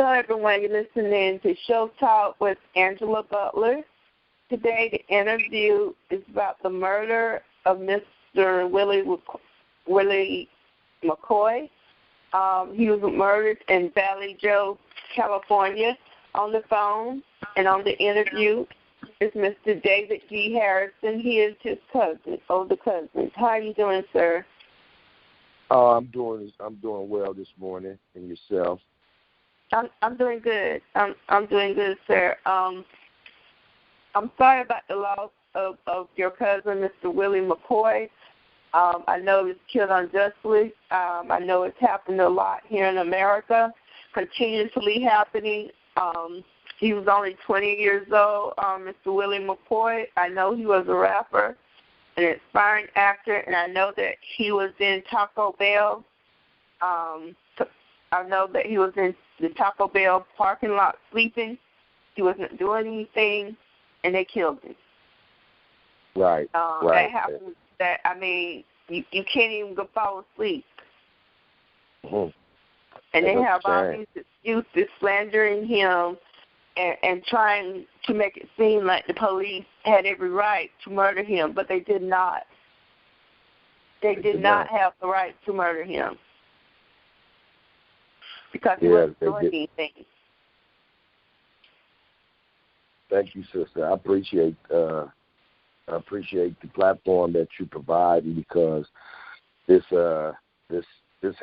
Hello, everyone. You're listening to Show Talk with Angela Butler. Today, the interview is about the murder of Mr. Willie McCoy. He was murdered in Valley Joe, California. On the phone and on the interview is Mr. David G. Harrison. He is his cousin, older cousin. How are you doing, sir? I'm doing well this morning. And yourself? I'm doing good. I'm doing good, sir. I'm sorry about the loss of your cousin, Mr. Willie McCoy. I know he was killed unjustly. I know it's happened a lot here in America, continuously happening. He was only 20 years old, Mr. Willie McCoy. I know he was a rapper, an inspiring actor, and I know that he was in Taco Bell. I know that he was in the Taco Bell parking lot sleeping. He wasn't doing anything, and they killed him. Right. That happens. You can't even go fall asleep. Mm-hmm. And they have all these excuses slandering him and trying to make it seem like the police had every right to murder him, but they did not. They did not have the right to murder him because he wasn't doing anything. Thank you, sister. I appreciate the platform that you provide, because this is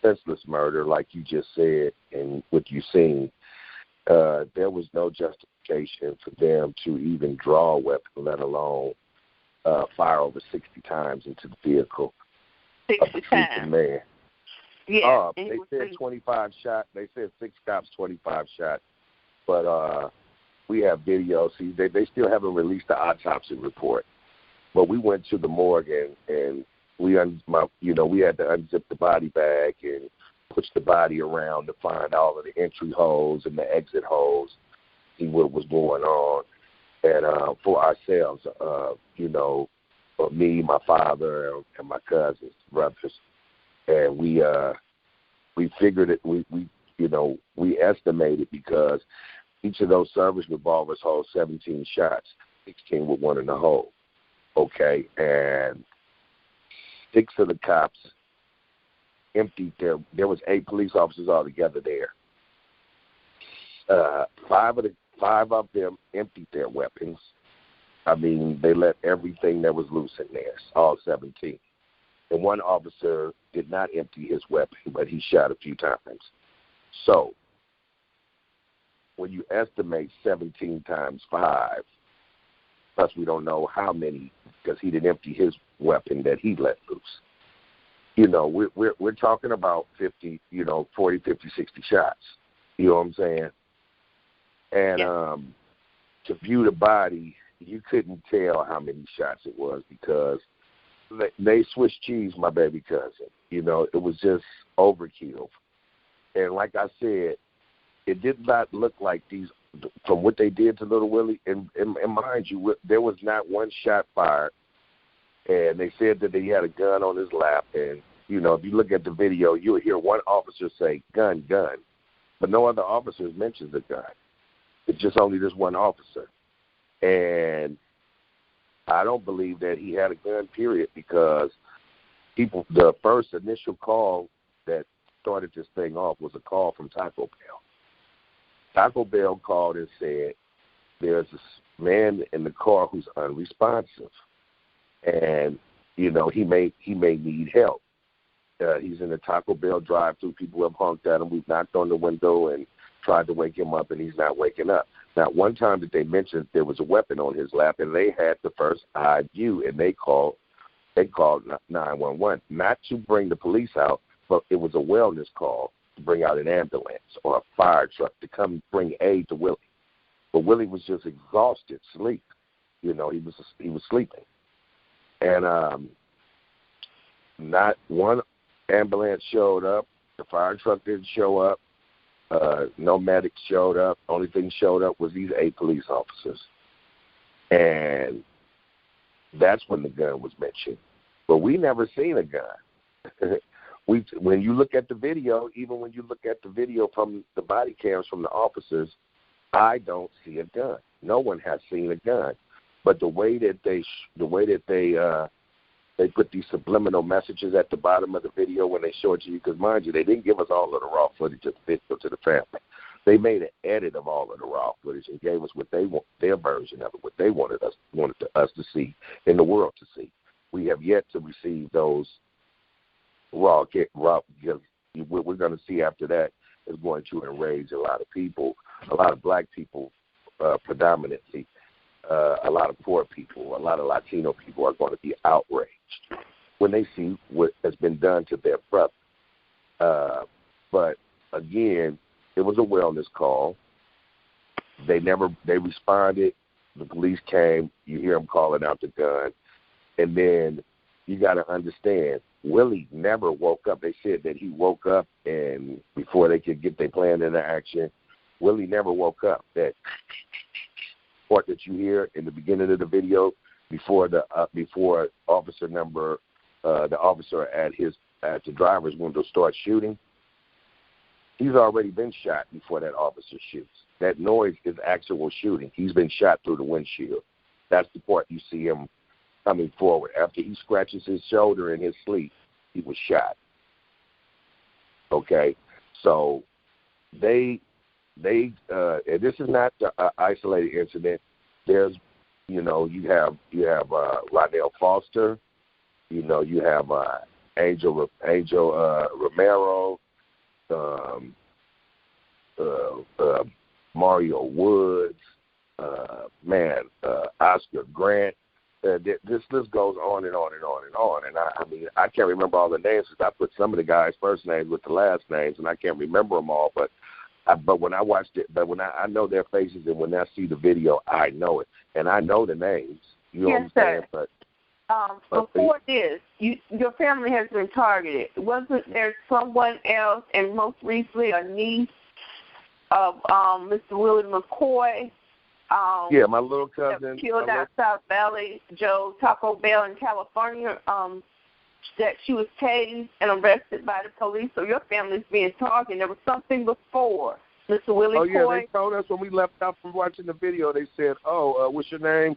senseless murder, like you just said, and what you've seen. There was no justification for them to even draw a weapon, let alone fire over 60 times into the vehicle. 60 times. Man. Yeah. They said 25 shots. They said 6 cops, 25 shots. But we have videos. See, they still haven't released the autopsy report. But we went to the morgue and we had to unzip the body bag and push the body around to find all of the entry holes and the exit holes, see what was going on. And for ourselves, for me, my father, and my cousins, brothers, and we figured it. We estimated, because each of those service revolvers hold 17 shots, 16 with one in the hole. Okay, and 6 of the cops emptied there was 8 police officers altogether there. 5 of them emptied their weapons. I mean, they let everything that was loose in there, all 17. And 1 officer did not empty his weapon, but he shot a few times. So when you estimate 17 times 5, plus we don't know how many, because he didn't empty his weapon that he let loose. We're talking about 50, 40, 50, 60 shots. You know what I'm saying? And to view the body, you couldn't tell how many shots it was, because they Swiss cheese my baby cousin. It was just overkill. And like I said, it did not look like these, from what they did to Little Willie. And mind you, there was not 1 shot fired. And they said that he had a gun on his lap. And, if you look at the video, you'll hear 1 officer say, gun, gun. But no other officers mentions the gun. It's just only this 1 officer. And I don't believe that he had a gun, period, because the first initial call that started this thing off was a call from Taco Bell. Taco Bell called and said, there's this man in the car who's unresponsive. And, he may need help. He's in the Taco Bell drive-thru. People have honked at him. We've knocked on the window and tried to wake him up, and he's not waking up. Now, one time that they mentioned there was a weapon on his lap, and they had the first eye view, and they called 911, not to bring the police out, but it was a wellness call to bring out an ambulance or a fire truck to come bring aid to Willie. But Willie was just exhausted, sleep. He was sleeping. And not 1 ambulance showed up. The fire truck didn't show up. No medics showed up. Only thing showed up was these 8 police officers. And that's when the gun was mentioned. But we never seen a gun. when you look at the video, even when you look at the video from the body cams from the officers, I don't see a gun. No one has seen a gun. But the way that they put these subliminal messages at the bottom of the video when they show it to you, because mind you, they didn't give us all of the raw footage of the video to the family. They made an edit of all of the raw footage and gave us what they want, their version of it, what they wanted us to see, in the world to see. We have yet to receive those raw, because what we're going to see after that is going to enrage a lot of people, a lot of black people predominantly, a lot of poor people, a lot of Latino people are going to be outraged when they see what has been done to their brother. But again, it was a wellness call. They responded. The police came. You hear them calling out the gun. And then you got to understand, Willie never woke up. They said that he woke up, and before they could get their plan into action, Willie never woke up. That part that you hear in the beginning of the video, before the officer at the driver's window starts shooting, he's already been shot before that officer shoots. That noise is actual shooting. He's been shot through the windshield. That's the part you see him coming forward. After he scratches his shoulder in his sleep, he was shot. Okay, so and this is not an isolated incident. There's, you have Rodnell Foster, you have Angel Romero, Mario Woods, Oscar Grant. This list goes on and on and on and on. And I can't remember all the names because I put some of the guys' first names with the last names, and I can't remember them all. But when I watched it, when I know their faces, and when I see the video, I know it, and I know the names. You know yes, what I'm saying? But before this, your family has been targeted. Wasn't there someone else, and most recently a niece of Mr. Willie McCoy? Yeah, my little cousin. Killed out South Valley, Taco Bell in California, that she was tased and arrested by the police. So your family's being targeted. There was something before Mr. Willie McCoy. Oh, yeah, they told us when we left out from watching the video, they said, what's your name?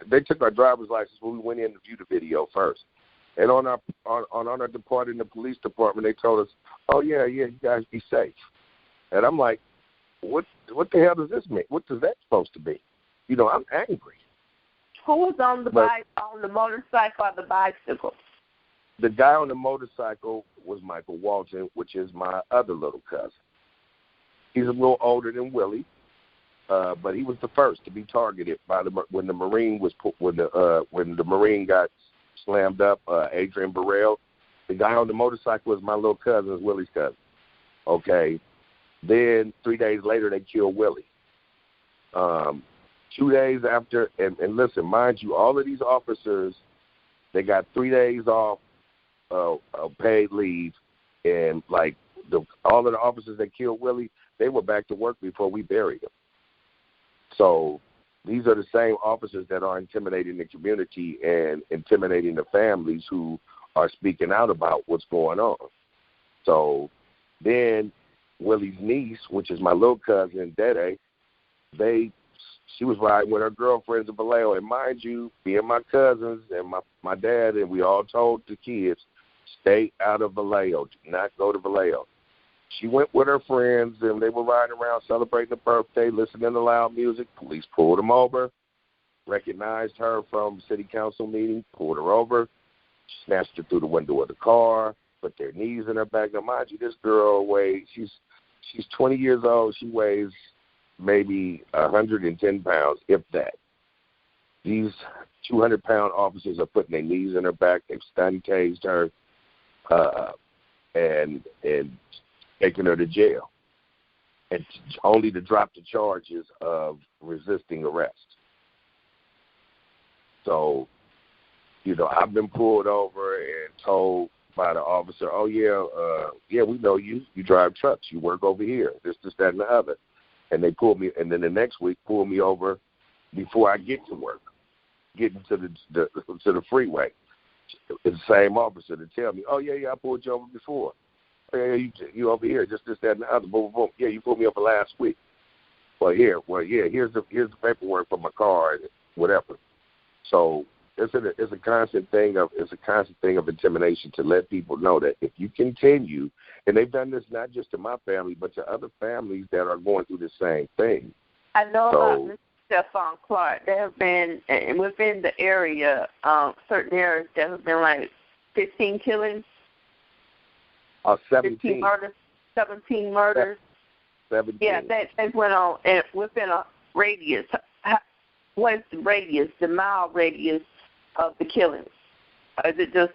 They took our driver's license when we went in to view the video first. And on our departure in the police department, they told us, you guys be safe. And I'm like, what the hell does this mean? What is that supposed to be? I'm angry. Who was on the motorcycle or the bicycle? The guy on the motorcycle was Michael Walton, which is my other little cousin. He's a little older than Willie, but he was the first to be targeted by when the Marine got slammed up. Adrian Burrell, the guy on the motorcycle was my little cousin, is Willie's cousin. Okay. Then 3 days later, they killed Willie. 2 days after, and listen, mind you, all of these officers, they got 3 days off paid leave, and all of the officers that killed Willie, they were back to work before we buried him. So these are the same officers that are intimidating the community and intimidating the families who are speaking out about what's going on. So then Willie's niece, which is my little cousin, Dede, she was riding with her girlfriends in Vallejo. And mind you, being my cousins and my dad, and we all told the kids, stay out of Vallejo. Do not go to Vallejo. She went with her friends, and they were riding around celebrating the birthday, listening to loud music. Police pulled them over, recognized her from city council meeting, pulled her over, snatched her through the window of the car, put their knees in her back. Now, mind you, this girl she's 20 years old. She weighs maybe 110 pounds, if that. These 200-pound officers are putting their knees in her back. They've stun tased her and taking her to jail, and only to drop the charges of resisting arrest. So, I've been pulled over and told by the officer, we know you. You drive trucks. You work over here. This, that, and the other. And they pulled me, and then the next week pulled me over before I get to work, getting to the freeway. It's the same officer to tell me, oh, yeah, I pulled you over before. Oh, yeah, you over here, just this, that, and the other. Boom, boom. Yeah, you pulled me over last week. Here's the paperwork for my car and whatever. So it's a constant thing of intimidation to let people know that if you continue, and they've done this not just to my family, but to other families that are going through the same thing. I know about Mr. Stephon Clark. There have been, within the area, certain areas, there have been like 15 killings. 17. 15 murders. 17 murders. 17. Yeah, that went on within a radius. What is the radius, the mile radius of the killings? Is it just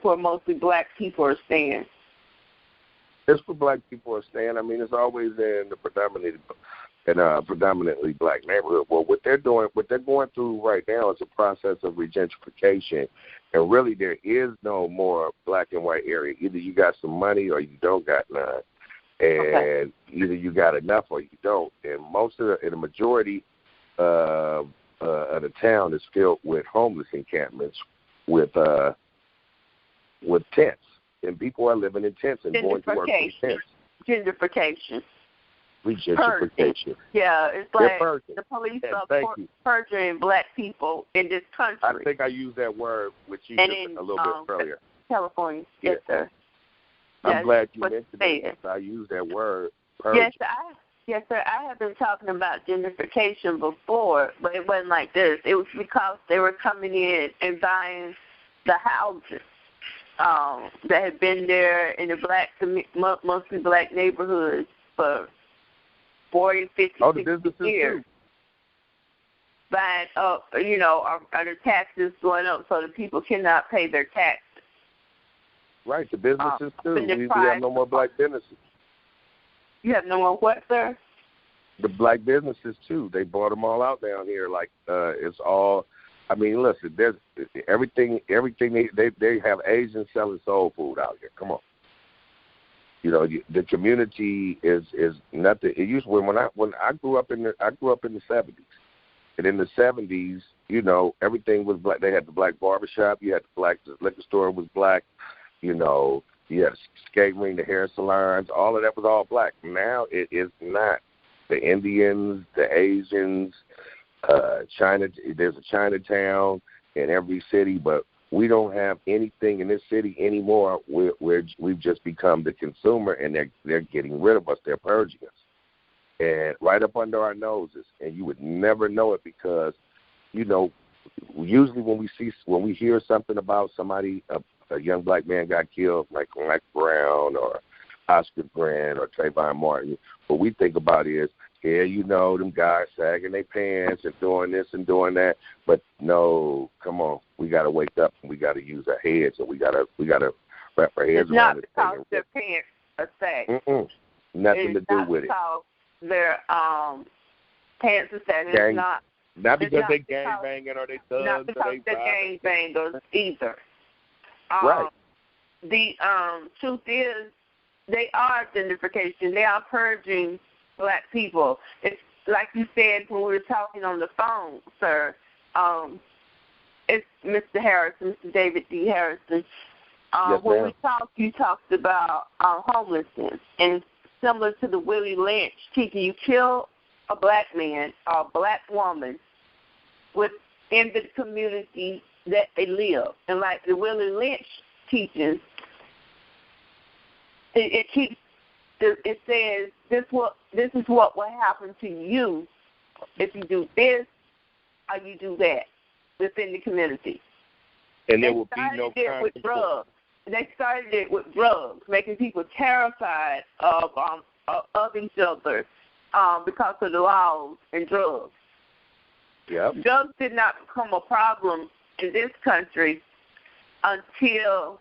where mostly black people are staying? It's for black people are staying. I mean, it's always in the predominantly black neighborhood. Well, what they're going through right now is a process of regentrification, and really there is no more black and white area. Either you got some money or you don't got none, and either you got enough or you don't. And the majority of the town is filled with homeless encampments with tents, and people are living in tents and going to work in tents. Gentrification. Regentrification. Yeah, it's like the police are purging black people in this country. I think I used that word with you just a little bit earlier. California, yes, sir. I'm glad you mentioned it. I used that word, purging. Yes, sir. I have been talking about gentrification before, but it wasn't like this. It was because they were coming in and buying the houses that had been there in the mostly black neighborhoods for 40, 50, 60 years. Too. Buying up, are the taxes going up so the people cannot pay their taxes? Right, the businesses too. We have no more black businesses. You have no more what, sir? The black businesses too. They bought them all out down here. Like it's all. I mean, listen. There's everything. They have Asians selling soul food out here. Come on. The community is nothing. It used when I grew up in the 70s, and in the 70s, everything was black. They had the black barbershop. You had the liquor store was black. You had a skate ring, the hair salons. All of that was all black. Now it is not. The Indians, the Asians, China. There's a Chinatown in every city, but we don't have anything in this city anymore. We've just become the consumer, and they're getting rid of us. They're purging us, and right up under our noses. And you would never know it because, usually when we hear something about somebody, a young black man got killed, like Mike Brown or Oscar Grant or Trayvon Martin, what we think about is, them guys sagging their pants and doing this and doing that. But no, come on, we got to wake up and we got to use our heads, and we got to wrap our heads around it. It's not because their pants are sagging. Nothing to do with it. Their pants are sagging. It's not because they gang banging or they thugs. Not because they're gang bangers either. Right. The truth is, they are gentrification. They are purging black people. It's like you said when we were talking on the phone, sir. It's Mr. Harrison, Mr. David D. Harrison. Yes, when we talked, you talked about homelessness, and similar to the Willie Lynch teaching, you kill a black man or a black woman within the community that they live. And like the Willie Lynch teaches, it says this is what will happen to you if you do this or you do that within the community. And there will be no consequence. They started it with drugs, making people terrified of each other because of the laws and drugs. Yep. Drugs did not become a problem in this country until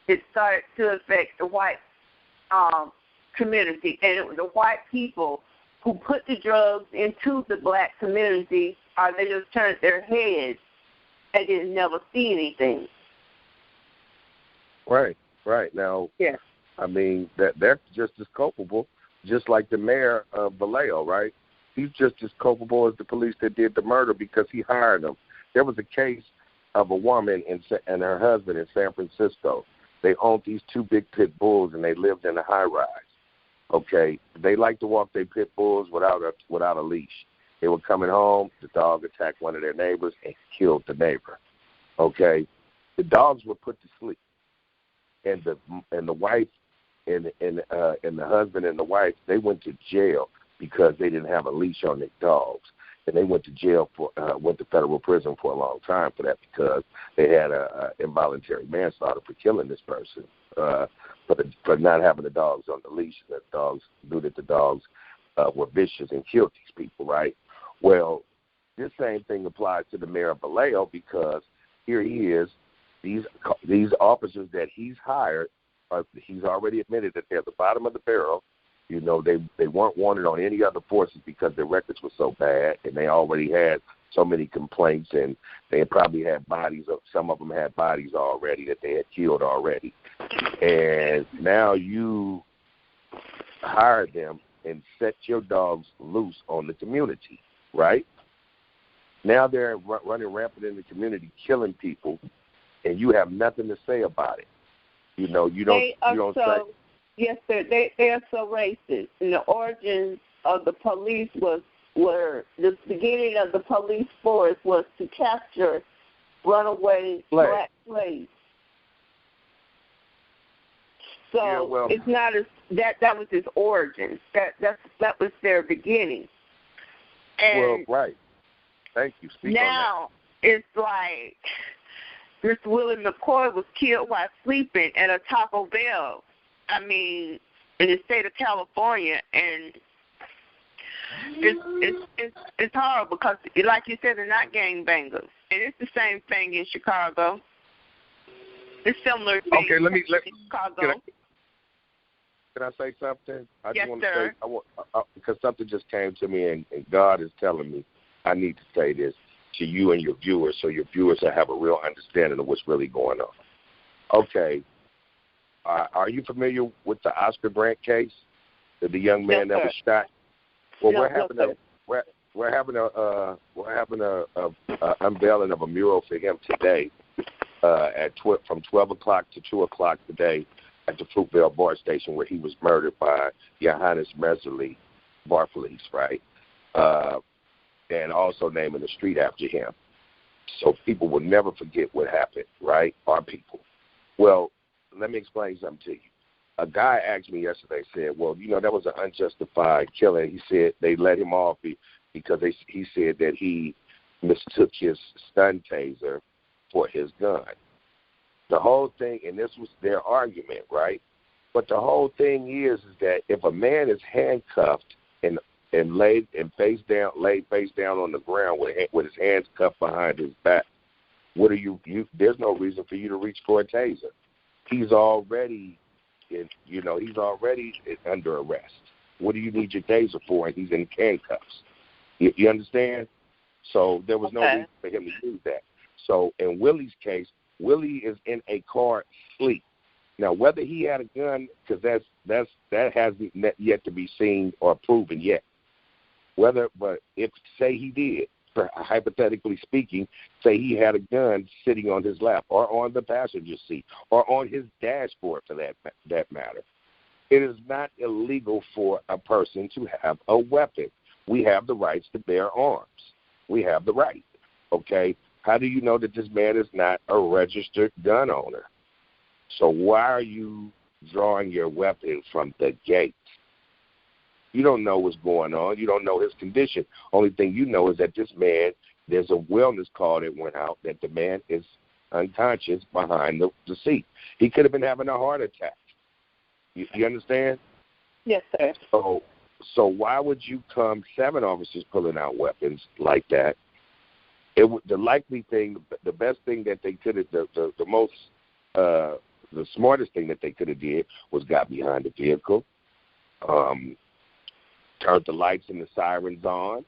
it started to affect the white community. And it was the white people who put the drugs into the black community, or they just turned their heads and didn't never see anything. Right. Now, yeah. I mean, that they're just as culpable, just like the mayor of Vallejo, right? He's just as culpable as the police that did the murder because he hired them. There was a case of a woman and her husband in San Francisco. They owned these 2 big pit bulls, and they lived in a high-rise. Okay, they like to walk their pit bulls without a leash. They were coming home, the dog attacked one of their neighbors and killed the neighbor. Okay, the dogs were put to sleep, and the wife and the husband and the wife, they went to jail because they didn't have a leash on their dogs, and they went to federal prison for a long time for that because they had a involuntary manslaughter for killing this person. For not having the dogs on the leash, that dogs knew that the dogs were vicious and killed these people, right? Well, this same thing applies to the mayor of Vallejo because here he is. These officers that he's hired, he's already admitted that they're at the bottom of the barrel. You know, they weren't wanted on any other forces because their records were so bad, and they already had so many complaints, and they probably had bodies. Some of them had bodies already that they had killed already. And now you hire them and set your dogs loose on the community, right? Now they're running rampant in the community, killing people, and you have nothing to say about it. You know, you don't say. Yes, sir. They are so racist. And the origins of the police were the beginning of the police force was to capture runaway black slaves. So it's not as that was his origins. That was their beginning. And right. Thank you. Speak now on that. It's like Mr. Willie McCoy was killed while sleeping at a Taco Bell. I mean, in the state of California, and it's horrible because, like you said, they're not gangbangers, and it's the same thing in Chicago. It's similar. Okay, let Chicago. Can I say something? I yes, just want sir. to say, because something just came to me, and God is telling me I need to say this to you and your viewers, so your viewers will have a real understanding of what's really going on. Okay. Are you familiar with the Oscar Grant case? The young man that was shot. Well, we're having a unveiling of a mural for him today from 12 o'clock to 2 o'clock today at the Fruitvale BART station where he was murdered by Johannes Messerly Barflees, right? And also naming the street after him. So people will never forget what happened, right? Our people. Well, let me explain something to you. A guy asked me yesterday, said, well, you know, that was an unjustified killing. He said they let him off because he said that he mistook his stun taser for his gun. The whole thing, and this was their argument, right? But the whole thing is that if a man is handcuffed and laid face down on the ground with his hands cuffed behind his back, what are you? There's no reason for you to reach for a taser. He's already under arrest. What do you need your taser for? And he's in handcuffs. You understand? So there was no reason for him to do that. So in Willie's case, Willie is in a car asleep. Now, whether he had a gun, because that hasn't yet to be seen or proven yet. But if say he did, hypothetically speaking, say he had a gun sitting on his lap or on the passenger seat or on his dashboard for that matter, it is not illegal for a person to have a weapon. We have the rights to bear arms. We have the right, okay? How do you know that this man is not a registered gun owner? So why are you drawing your weapon from the gate? You don't know what's going on. You don't know his condition. Only thing you know is that this man, there's a wellness call that went out that the man is unconscious behind the seat. He could have been having a heart attack. You understand? Yes, sir. So why would you come 7 officers pulling out weapons like that? The likely thing, the best thing that they could have, the smartest thing that they could have did was got behind the vehicle, turned the lights and the sirens on,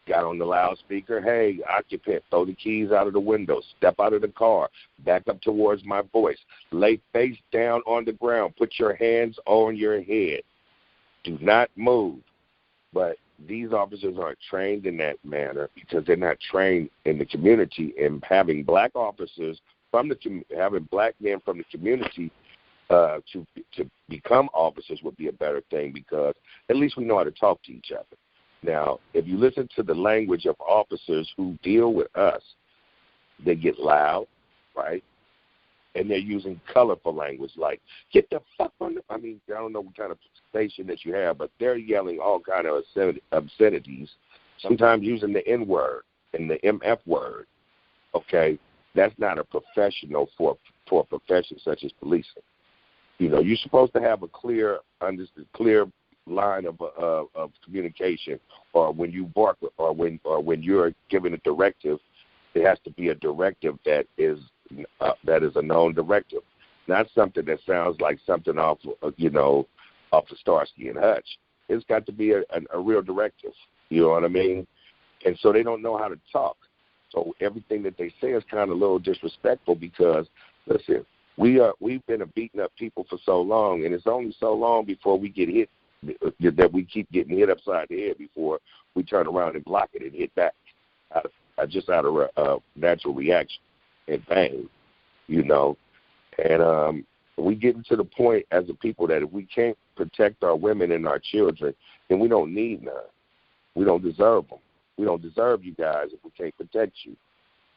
got on the loudspeaker, hey, occupant, throw the keys out of the window, step out of the car, back up towards my voice, lay face down on the ground, put your hands on your head, do not move. But these officers aren't trained in that manner because they're not trained in the community. And having black officers having black men from the community to become officers would be a better thing, because at least we know how to talk to each other. Now, if you listen to the language of officers who deal with us, they get loud, right? And they're using colorful language like, get the fuck on the, I mean, I don't know what kind of station that you have, but they're yelling all kind of obscenities, sometimes using the N-word and the MF word, okay? That's not a professional for a profession such as policing. You know, you're supposed to have a clear line of communication, or when you bark, or when you're giving a directive, it has to be a directive that is a known directive, not something that sounds like something off of Starsky and Hutch. It's got to be a real directive. You know what I mean? And so they don't know how to talk. So everything that they say is kind of a little disrespectful, because, listen, we've been beating up people for so long, and it's only so long before we get hit, that we keep getting hit upside the head before we turn around and block it and hit back just out of natural reaction and pain, you know. And we getting to the point as a people that if we can't protect our women and our children, then we don't need none. We don't deserve them. We don't deserve you guys if we can't protect you.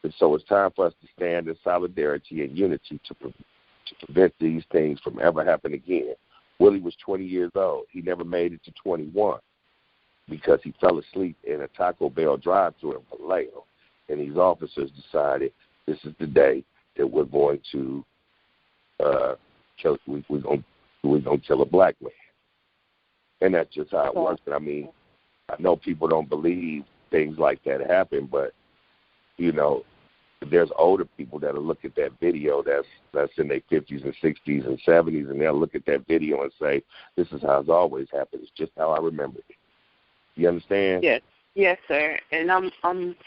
And so it's time for us to stand in solidarity and unity to prevent these things from ever happening again. Willie was 20 years old. He never made it to 21 because he fell asleep in a Taco Bell drive-thru in Vallejo. And these officers decided this is the day that we're going to we're going to kill a black man. And that's just how it works. I mean, I know people don't believe things like that happen, but, you know, there's older people that'll look at that video that's in their 50s and 60s and 70s, and they'll look at that video and say, this is how it's always happened. It's just how I remember it. You understand? Yes, sir. And I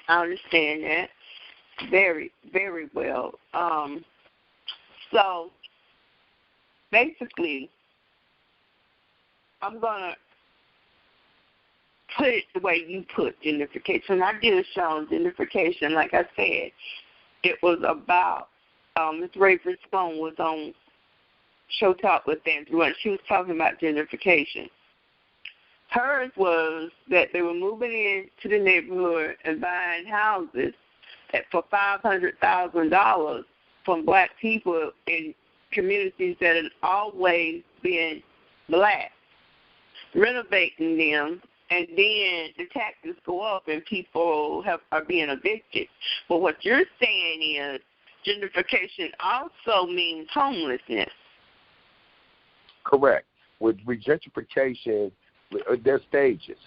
understand that very, very well. So basically, I'm gonna put it the way you put gentrification. I did a show on gentrification. Like I said, it was about Ms. Rayford Sloan was on Show Talk with Andrew, and she was talking about gentrification. Hers was that they were moving into the neighborhood and buying houses for $500,000 from black people in communities that had always been black, renovating them. And then the taxes go up and people are being evicted. But what you're saying is gentrification also means homelessness. Correct. With gentrification, there's stages.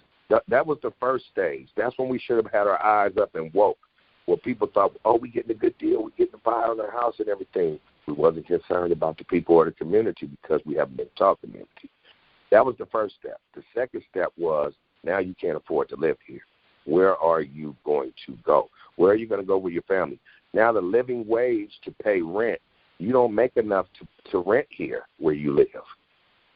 That was the first stage. That's when we should have had our eyes up and woke. Where people thought, oh, we're getting a good deal. We're getting a buy on our house and everything. We wasn't concerned about the people or the community because we haven't been taught community. That was the first step. The second step was, now you can't afford to live here. Where are you going to go? Where are you going to go with your family? Now the living wage to pay rent, you don't make enough to rent here where you live.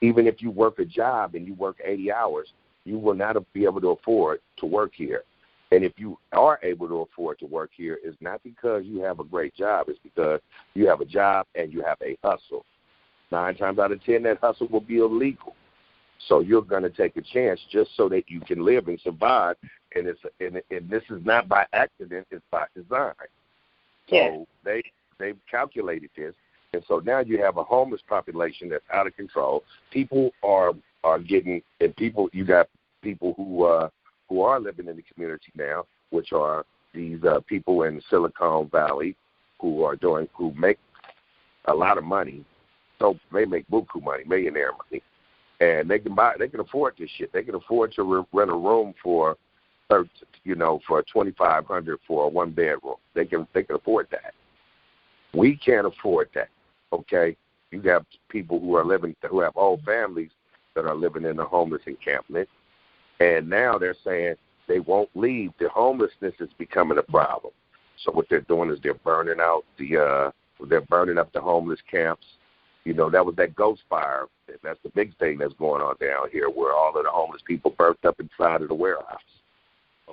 Even if you work a job and you work 80 hours, you will not be able to afford to work here. And if you are able to afford to work here, it's not because you have a great job. It's because you have a job and you have a hustle. 9 times out of 10, that hustle will be illegal. So you're going to take a chance just so that you can live and survive. And this is not by accident; it's by design. So they've calculated this, and so now you have a homeless population that's out of control. People are getting, and you got people who are living in the community now, which are these people in Silicon Valley who make a lot of money. So they make buku money, millionaire money. And they can afford this shit. They can afford to rent a room for $2,500 for a 1-bedroom. They can afford that. We can't afford that. Okay, you got people who have whole families that are living in a homeless encampment, and now they're saying they won't leave. The homelessness is becoming a problem. So what they're doing is they're burning up the homeless camps. You know, that was that ghost fire. That's the big thing that's going on down here, where all of the homeless people burnt up inside of the warehouse.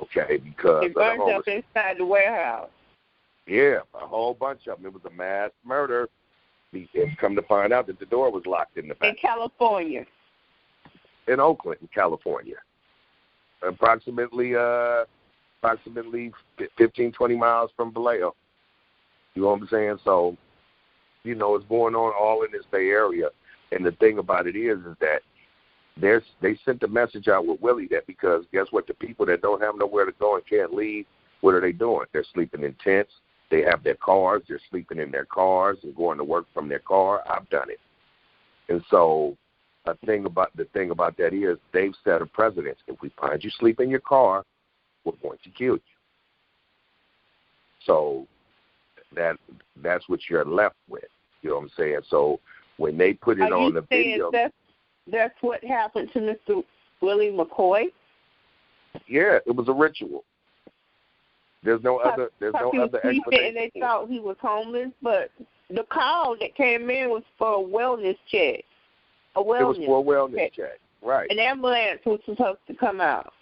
Okay, because they burned up inside the warehouse. Yeah, a whole bunch of them. It was a mass murder. And come to find out that the door was locked in the back. In California. In Oakland, California. Approximately 15, 20 miles from Vallejo. You know what I'm saying? So, you know, it's going on all in this Bay Area. And the thing about it is that they sent a message out with Willie that because guess what? The people that don't have nowhere to go and can't leave, what are they doing? They're sleeping in tents. They have their cars. They're sleeping in their cars and going to work from their car. I've done it. And so the thing about that is they've set a precedent. If we find you sleep in your car, we're going to kill you. So that's what you're left with. You know what I'm saying? So when they put it on the video. That's what happened to Mr. Willie McCoy? Yeah, it was a ritual. There's no other explanation. And they thought he was homeless, but the call that came in was for a wellness check. It was for a wellness check, right. An ambulance was supposed to come out.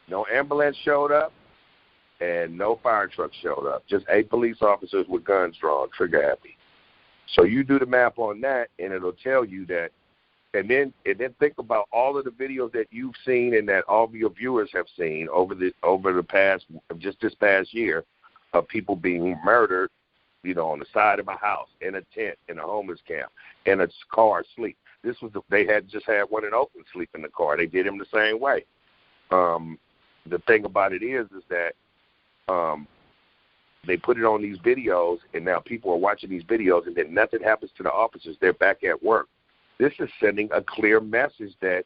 No ambulance showed up, and no fire truck showed up. Just 8 police officers with guns drawn, trigger happy. So you do the math on that, and it'll tell you that. And then think about all of the videos that you've seen and that all of your viewers have seen over the past, just this past year, of people being murdered, you know, on the side of a house, in a tent, in a homeless camp, in a car sleep. They had just had one in Oakland sleep in the car. They did him the same way. The thing about it is that they put it on these videos, and now people are watching these videos, and then nothing happens to the officers. They're back at work. This is sending a clear message that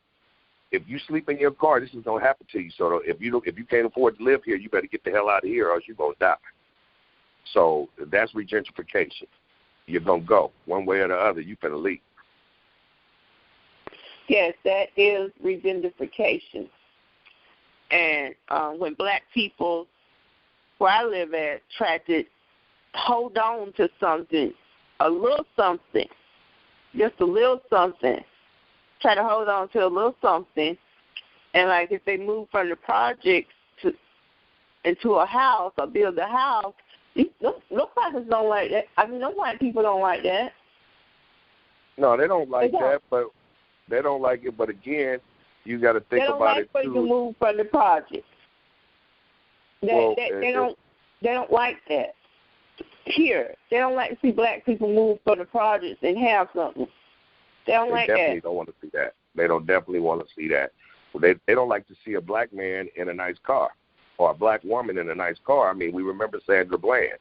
if you sleep in your car, this is going to happen to you. So if you can't afford to live here, you better get the hell out of here or else you're going to die. So that's regentrification. You're going to go one way or the other. You're going to leave. Yes, that is regentrification. And when black people where I live at try to hold on to something, a little something, just a little something, try to hold on to a little something, and like if they move from the projects into a house or build a house, nobody don't like that. I mean, no white people don't like that. No, they don't like that, but they don't like it. But again, you got to think about it too. They don't like for you to move from the projects. They don't like that. Here, they don't like to see black people move from the projects and have something. They definitely don't want to see that. They don't definitely want to see that. They don't like to see a black man in a nice car or a black woman in a nice car. I mean, we remember Sandra Bland.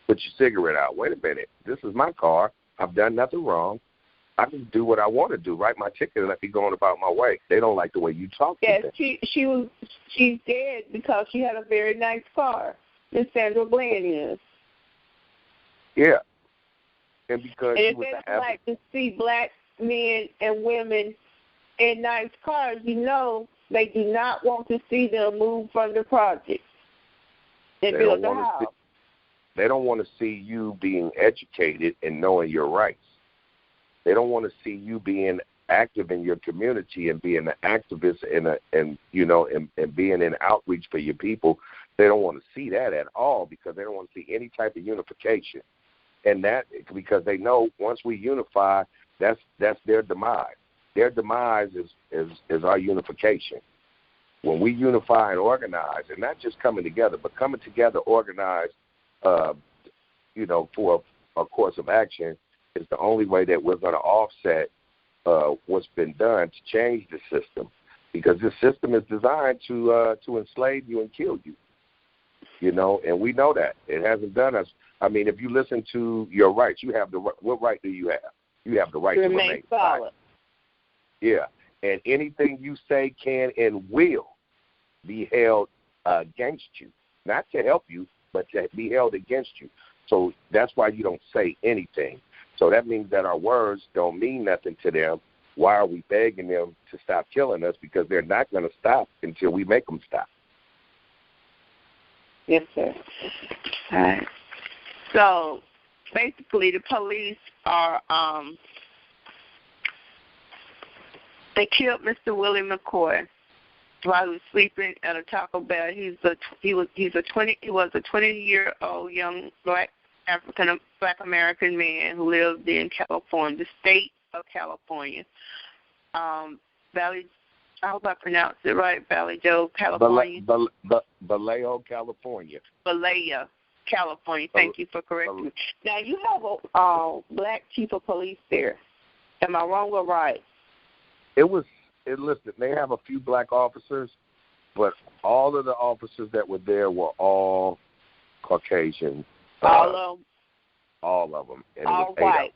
Put your cigarette out. Wait a minute. This is my car. I've done nothing wrong. I can do what I want to do. Write my ticket and let me go on about my way. They don't like the way you talk to them. She's dead because she had a very nice car. Miss Sandra Bland is. Yeah. And because she was they don't like to see black men and women in nice cars, you know, they do not want to see them move from the project and build a house. They don't want to see you being educated and knowing your rights. They don't want to see you being active in your community and being an activist and being in outreach for your people. They don't want to see that at all because they don't want to see any type of unification. And that because they know once we unify, that's their demise. Their demise is our unification. When we unify and organize, and not just coming together, but coming together organized, for a course of action, is the only way that we're going to offset what's been done to change the system. Because this system is designed to enslave you and kill you. You know, and we know that. It hasn't done us. I mean, if you listen to your rights, you have what right do you have? You have the right to remain silent. Yeah. And anything you say can and will be held against you. Not to help you, but to be held against you. So that's why you don't say anything. So that means that our words don't mean nothing to them. Why are we begging them to stop killing us? Because they're not going to stop until we make them stop. Yes, sir. All right. So basically the police are They killed Mr. Willie McCoy while he was sleeping at a Taco Bell. He was a 20-year-old young black American man who lived in California, the state of California. Valley, I hope I pronounced it right, Vallejo, California. Vallejo, California. Vallejo, California. Thank you for correcting me. Now, you have a black chief of police there. Am I wrong or right? Listen, they have a few black officers, but all of the officers that were there were all Caucasian. All of them. And all white.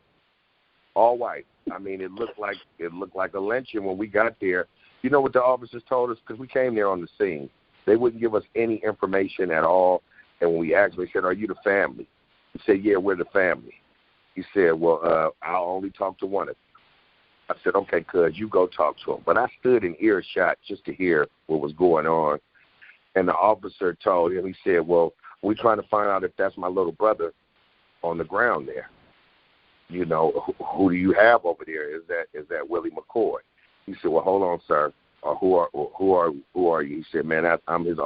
All white. I mean, it looked like a lynching when we got there. You know what the officers told us? Because we came there on the scene. They wouldn't give us any information at all. And when we asked, they said, "Are you the family?" We said, "Yeah, we're the family." He said, "Well, I'll only talk to one of you." I said, "Okay, cuz, you go talk to him." But I stood in earshot just to hear what was going on. And the officer told him, he said, "Well, we're trying to find out if that's my little brother on the ground there. You know, who do you have over there? Is that Willie McCoy?" He said, "Well, hold on, sir. Who are you?" He said, "Man, I'm his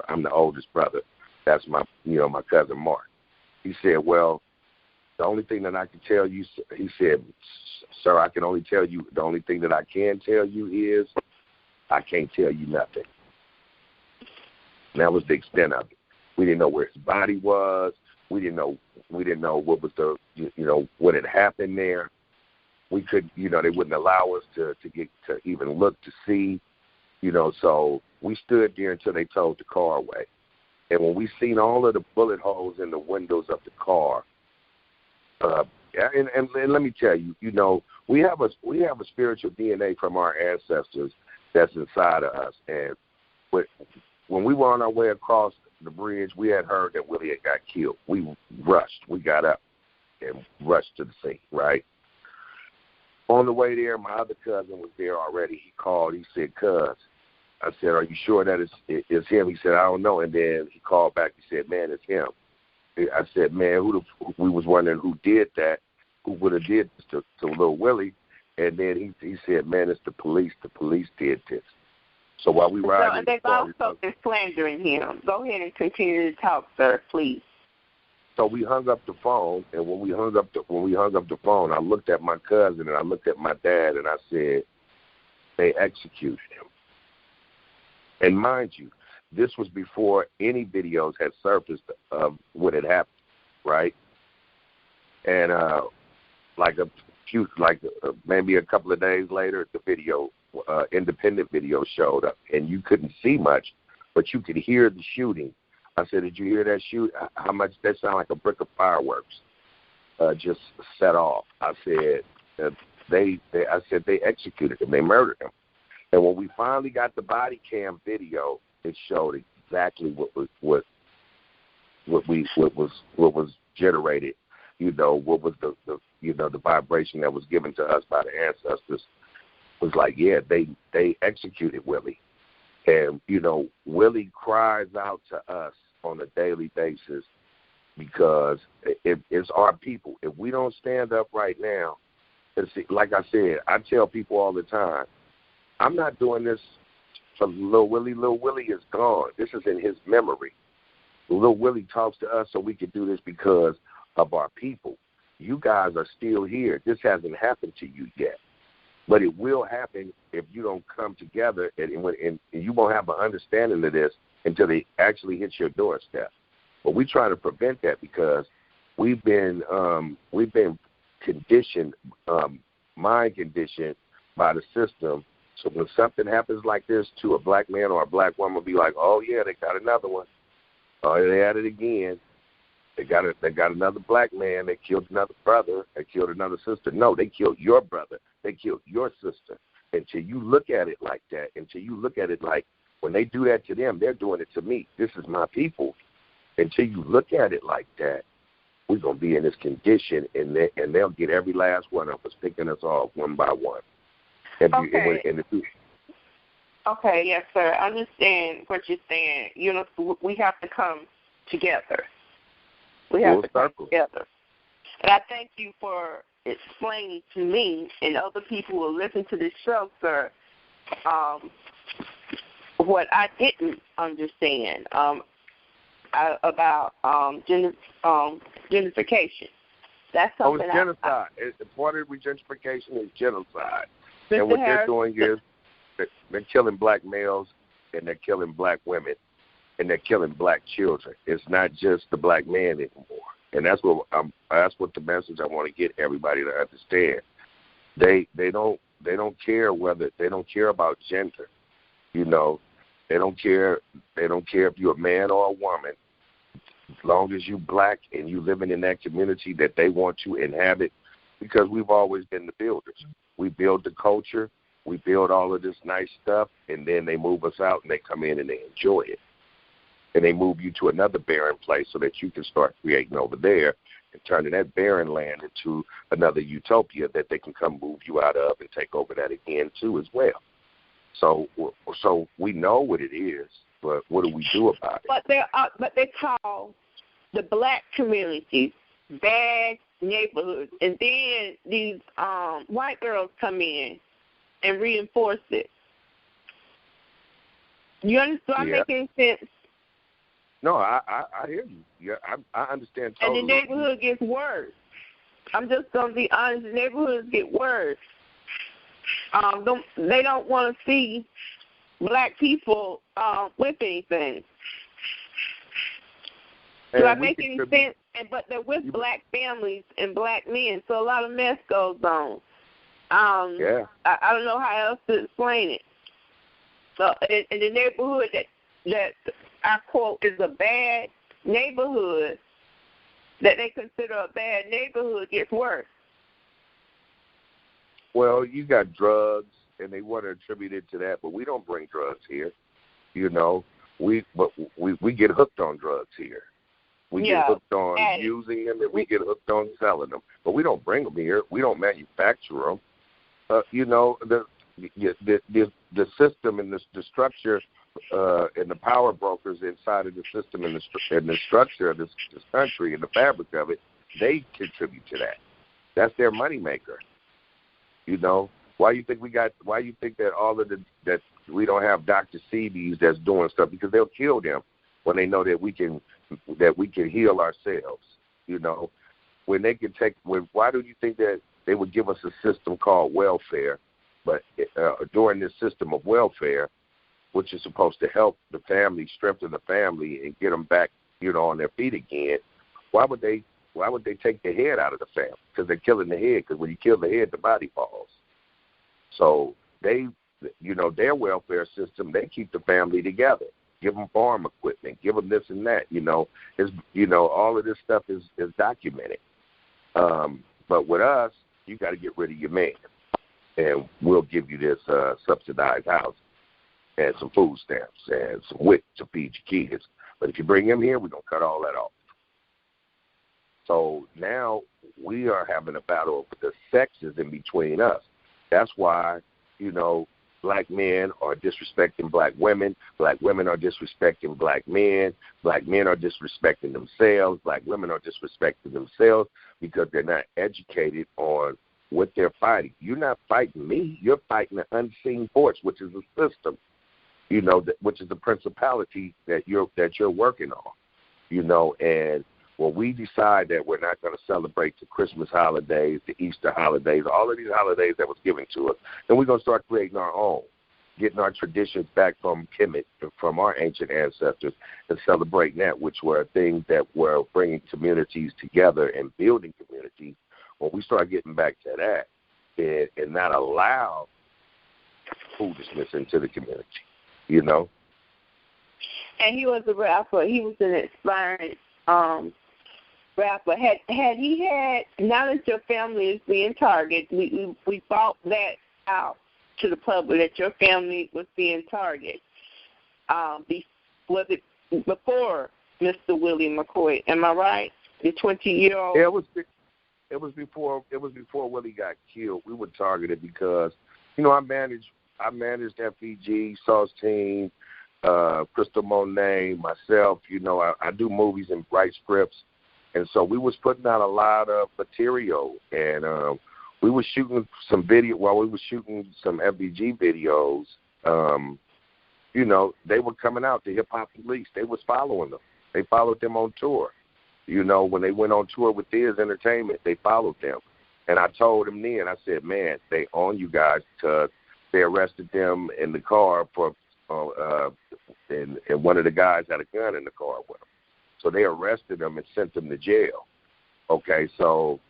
I'm the oldest brother. That's my cousin Mark." He said, "Well, the only thing that I can tell you," he said, "Sir, I can only tell you, the only thing that I can tell you is I can't tell you nothing." And that was the extent of it. We didn't know where his body was. We didn't know what was what had happened there. We could, they wouldn't allow us to even look to see, so we stood there until they towed the car away. And when we seen all of the bullet holes in the windows of the car, and let me tell you, we have a spiritual DNA from our ancestors that's inside of us. And when we were on our way across the bridge, we had heard that Willie had got killed. We rushed. We got up and rushed to the scene, right? On the way there, my other cousin was there already. He called. He said, "Cuz," I said, "Are you sure that it's him?" He said, "I don't know." And then he called back. He said, "Man, it's him." I said, "Man, we was wondering who did that, who would have did this to little Willie." And then he said, "Man, it's the police. The police did this." So while we ride, and they've also been slandering him. Go ahead and continue to talk, sir, please. So we hung up the phone, and when we hung up the phone, I looked at my cousin and I looked at my dad, and I said, "They executed him." And mind you, this was before any videos had surfaced of what had happened, right? And maybe a couple of days later, the video, independent video showed up, and you couldn't see much, but you could hear the shooting. I said, "Did you hear that shoot? How much that sound like a brick of fireworks just set off?" I said, they executed him. They murdered him. And when we finally got the body cam video, it showed exactly what was generated. What was the vibration that was given to us by the ancestors was like, yeah, they executed Willie. And, Willie cries out to us on a daily basis because it's our people. If we don't stand up right now, like I said, I tell people all the time, I'm not doing this for Lil Willie. Lil Willie is gone. This is in his memory. Lil Willie talks to us so we can do this because of our people. You guys are still here. This hasn't happened to you yet. But it will happen if you don't come together, and you won't have an understanding of this until they actually hit your doorstep. But we try to prevent that because we've been conditioned, mind conditioned by the system. So when something happens like this to a black man or a black woman, we'll be like, "Oh yeah, they got another one. Oh, they had it again. They got another black man. They killed another brother. They killed another sister." No, they killed your brother. They killed your sister. Until you look at it like that, until you look at it like when they do that to them, they're doing it to me. This is my people. Until you look at it like that, we're going to be in this condition, and they'll get every last one of us, picking us off one by one. Okay, yes, sir. I understand what you're saying. We have to come together. We have to come together. And I thank you for explaining to me and other people who will listen to this show, sir, what I didn't understand about gentrification. That's something. It's genocide. Part of gentrification is genocide. Mr. And what Harris, they're doing is they're killing black males, and they're killing black women, and they're killing black children. It's not just the black man anymore. And that's what the message I want to get everybody to understand. They don't care about gender. You know, they don't care if you're a man or a woman. As long as you black and you living in that community that they want to inhabit, because we've always been the builders. We build the culture, we build all of this nice stuff, and then they move us out and they come in and they enjoy it. And they move you to another barren place so that you can start creating over there and turning that barren land into another utopia that they can come move you out of and take over that again too as well. So we know what it is, but what do we do about it? But they call the black community bad neighborhoods, and then these white girls come in and reinforce it. You understand? Do I make any sense? No, I hear you. Yeah, I understand totally. And the neighborhood gets worse. I'm just going to be honest. The neighborhoods get worse. They don't want to see black people with anything. Do I make any sense? But they're with black families and black men, so a lot of mess goes on. I don't know how else to explain it. So in the neighborhood that I quote is a bad neighborhood, that they consider a bad neighborhood, gets worse. Well, you got drugs, and they want to attribute it to that, but we don't bring drugs here. You know, we get hooked on drugs here. We get hooked on using them, and we get hooked on selling them. But we don't bring them here. We don't manufacture them. You know, the system and the structure and the power brokers inside of the system and the structure of this country and the fabric of it, they contribute to that. That's their moneymaker. You know, why you think that all of that we don't have Dr. CBs that's doing stuff? Because they'll kill them when they know that we can heal ourselves. You know, when they can why do you think that they would give us a system called welfare? But during this system of welfare, which is supposed to help the family, strengthen the family, and get them back, you know, on their feet again, why would they take the head out of the family? Because they're killing the head. Because when you kill the head, the body falls. So they, you know, their welfare system, they keep the family together. Give them farm equipment. Give them this and that. You know, all of this stuff is documented. But with us, you got to get rid of your man, and we'll give you this subsidized house and some food stamps and some WIC to feed your kids. But if you bring him here, we're going to cut all that off. So now we are having a battle over the sexes in between us. That's why, you know, black men are disrespecting black women are disrespecting black men are disrespecting themselves, black women are disrespecting themselves because they're not educated on what they're fighting. You're not fighting me. You're fighting an unseen force, which is a system, you know, which is the principality that you're working on, you know. And when we decide that we're not going to celebrate the Christmas holidays, the Easter holidays, all of these holidays that was given to us, then we're going to start creating our own, getting our traditions back from Kemet, from our ancient ancestors, and celebrating that, which were things that were bringing communities together and building communities. When we start getting back to that and not allow foolishness into the community, you know. And he was a rapper. He was an inspiring rapper. Had he had, now that your family is being targeted, we brought that out to the public that your family was being targeted. Was it before Mr. Willie McCoy? Am I right? The 20-year-old. Yeah, it was before Willie got killed. We were targeted because, you know, I managed FEG, Sauce Team, Crystal Monet, myself. You know, I do movies and write scripts, and so we was putting out a lot of material. And we were shooting some video while we were shooting some FBG videos. You know, they were coming out, the Hip Hop Police. They was following them. They followed them on tour. You know, when they went on tour with Diz Entertainment, they followed them. And I told them then, I said, man, they on you guys because they arrested them in the car for, and one of the guys had a gun in the car with them. So they arrested them and sent them to jail. Okay, so,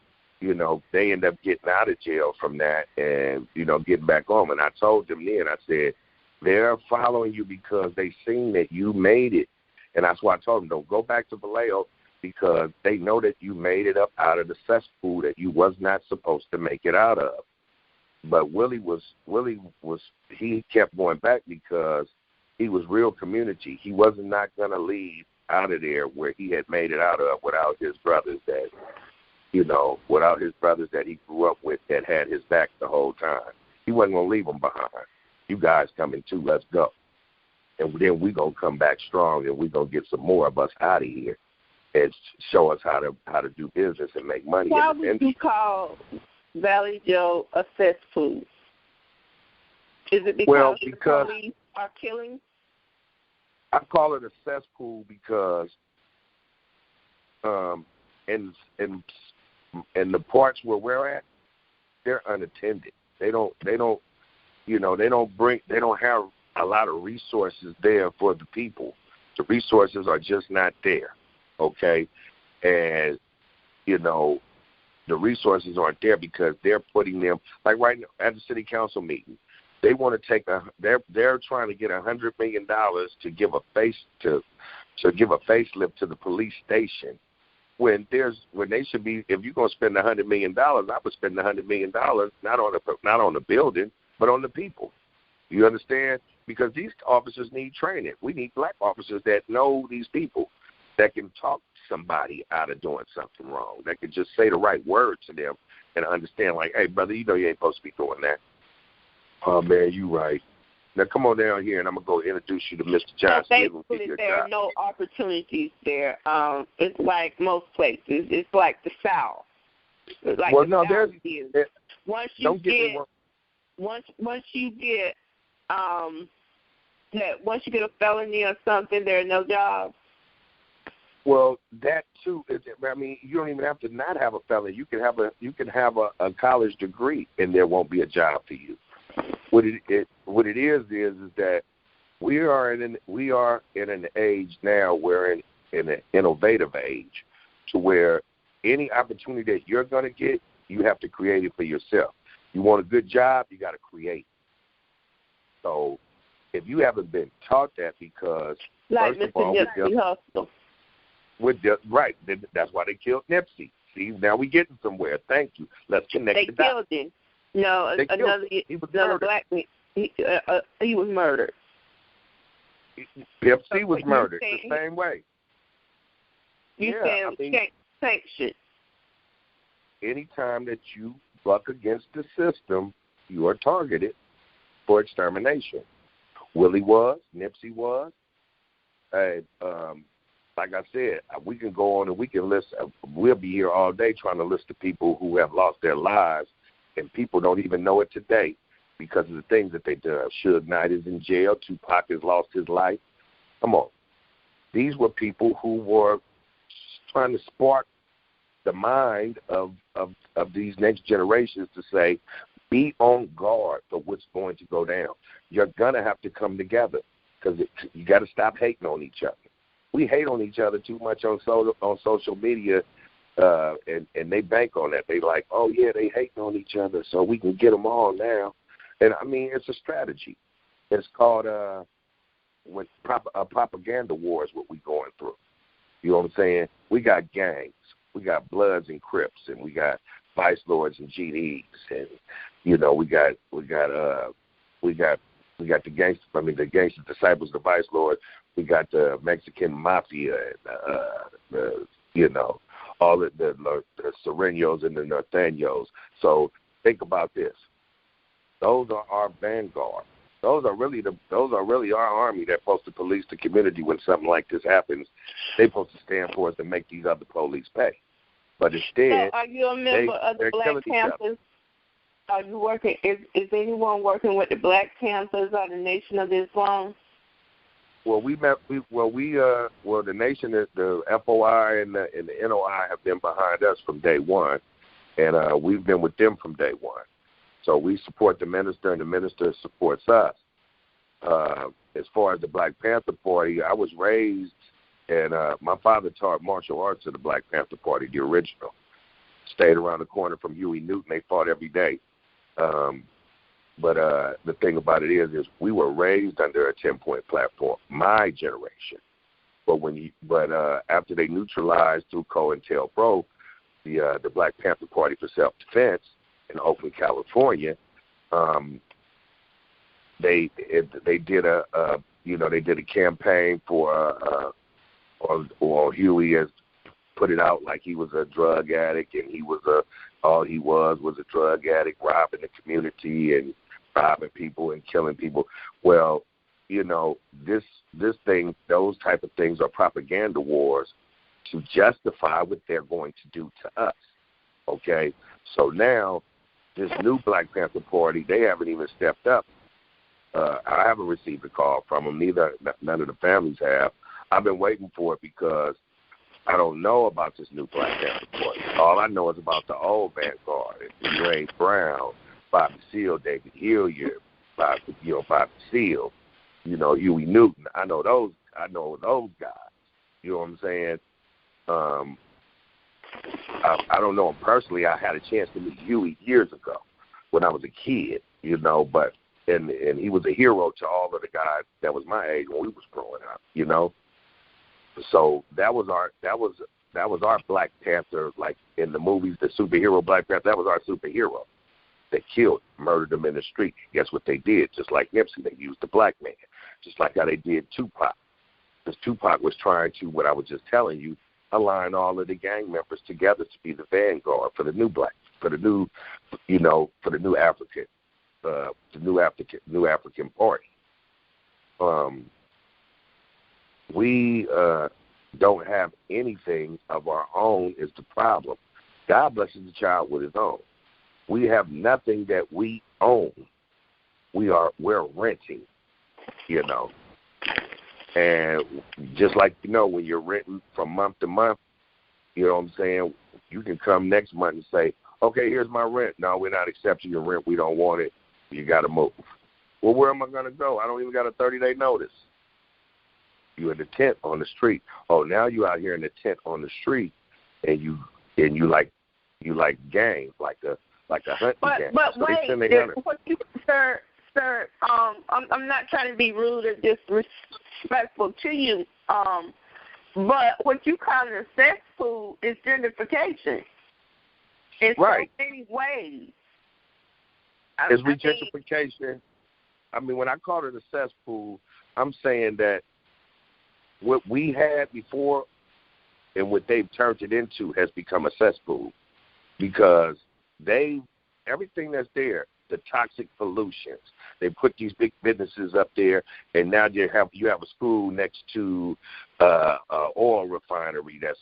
you know, they end up getting out of jail from that and, you know, getting back home. And I told them then, I said, they're following you because they seen that you made it. And that's why I told them, don't go back to Vallejo because they know that you made it up out of the cesspool that you was not supposed to make it out of. But Willie he kept going back because he was real community. He wasn't not going to leave out of there where he had made it out of without his brothers that, you know, without his brothers that he grew up with that had his back the whole time. He wasn't going to leave them behind. You guys coming too, let's go. And then we're going to come back strong and we're going to get some more of us out of here and show us how to do business and make money. Why would you call Valley Joe a cesspool? Is it because the police are killing? I call it a cesspool because in the parts where we're at, they're unattended. They don't have a lot of resources there for the people. The resources are just not there, okay? And, you know, the resources aren't there because they're putting them, like right now at the city council meeting, they want to take they're trying to get $100 million to give a facelift to the police station. When they should be, if you're gonna spend $100 million, I would spend $100 million not on the building, but on the people. You understand? Because these officers need training. We need black officers that know these people, that can talk somebody out of doing something wrong, that can just say the right word to them and understand, like, hey, brother, you know you ain't supposed to be doing that. Oh, man, you right. Now come on down here, and I'm going to go introduce you to Mr. Johnson. Thankfully, there are no opportunities there. It's like most places. It's like the South. Like well, the no, South there's is. Once you get a felony or something, there are no jobs. Well, that too. I mean, you don't even have to not have a felony. You can have a college degree, and there won't be a job for you. What it is that we are in an age now. We're in an innovative age, to where any opportunity that you're going to get, you have to create it for yourself. You want a good job, you got to create. So if you haven't been taught that, because like first Mr. of all, Nipsey Hussle. Right, that's why they killed Nipsey. See, now we're getting somewhere. Thank you. Let's connect the dots. They killed him. No, another black man. He was murdered. Pimp C was murdered the same way. You can't sanction. Anytime that you buck against the system, you are targeted for extermination. Willie was, Nipsey was. Like I said, we can go on and we can list. We'll be here all day trying to list the people who have lost their lives, and people don't even know it today because of the things that they done. Suge Knight is in jail. Tupac has lost his life. Come on. These were people who were trying to spark the mind of these next generations to say, be on guard for what's going to go down. You're going to have to come together because you got to stop hating on each other. We hate on each other too much on social media, and they bank on that. They like, oh, yeah, they hating on each other, so we can get them all now. And, I mean, it's a strategy. It's called a propaganda war is what we're going through. You know what I'm saying? We got gangs. We got Bloods and Crips, and we got Vice Lords and GDs, and we got the gangster. I mean, the gangster disciples, the Vice Lords. We got the Mexican mafia, and all the Serenos and the Norteños. So think about this. Those are our vanguard. Those are really our army that's supposed to police the community when something like this happens. They're supposed to stand for us and make these other police pay. But instead, so are you a member of the Black Panthers? Are you working? Is anyone working with the Black Panthers or the Nation of Islam? Well, the Nation, the FOI and the NOI have been behind us from day one, and we've been with them from day one. So we support the minister, and the minister supports us. As far as the Black Panther Party, I was raised, and my father taught martial arts to the Black Panther Party, the original. Stayed around the corner from Huey Newton. They fought every day. But the thing about it is we were raised under a 10-point platform, my generation. But after they neutralized through COINTELPRO the Black Panther Party for Self-Defense in Oakland, California, they did a campaign for or Huey has put it out like he was a drug addict, and all he was a drug addict, robbing the community and robbing people and killing people. Well, this thing, those type of things are propaganda wars to justify what they're going to do to us. Okay? So now, this new Black Panther Party, they haven't even stepped up. I haven't received a call from them, none of the families have. I've been waiting for it because I don't know about this new Black Panther Party. All I know is about the old vanguard, Ray Brown, Bobby Seale, David Hilliard, Bobby Seale, Huey Newton. I know those guys. You know what I'm saying? I don't know him personally. I had a chance to meet Huey years ago when I was a kid, but and he was a hero to all of the guys that was my age when we was growing up, So that was our Black Panther, like in the movies, the superhero Black Panther. That was our superhero. They killed, murdered him in the street. Guess what they did? Just like Nipsey, they used the black man, just like how they did Tupac. Because Tupac was trying to, what I was just telling you, align all of the gang members together to be the vanguard for the new African party. We don't have anything of our own is the problem. God blesses the child with his own. We have nothing that we own. We're renting, And just like, when you're renting from month to month, you know what I'm saying, you can come next month and say, okay, here's my rent. No, we're not accepting your rent. We don't want it. You got to move. Well, where am I going to go? I don't even got a 30-day notice. You in the tent on the street. Oh, now you out here in the tent on the street, and you like gang, like a hunting gang. But so wait, sir, I'm not trying to be rude or disrespectful to you, but what you call a cesspool is gentrification. In right. so many ways. It's gentrification. I mean, when I call it a cesspool, I'm saying that what we had before and what they've turned it into has become a cesspool because everything that's there, the toxic pollutions, they put these big businesses up there, and now you have a school next to an oil refinery that's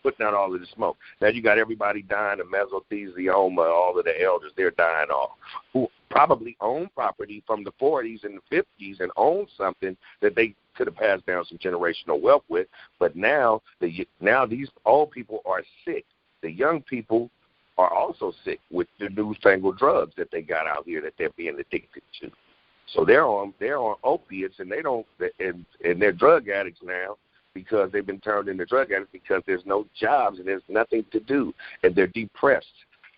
putting out all of the smoke. Now you got everybody dying of mesothelioma, all of the elders, they're dying off, who probably own property from the 40s and the 50s and own something that they could have passed down some generational wealth with. But now these old people are sick. The young people are also sick with the newfangled drugs that they got out here that they're being addicted to. So they're on opiates, and and they're drug addicts now because they've been turned into drug addicts because there's no jobs and there's nothing to do, and they're depressed.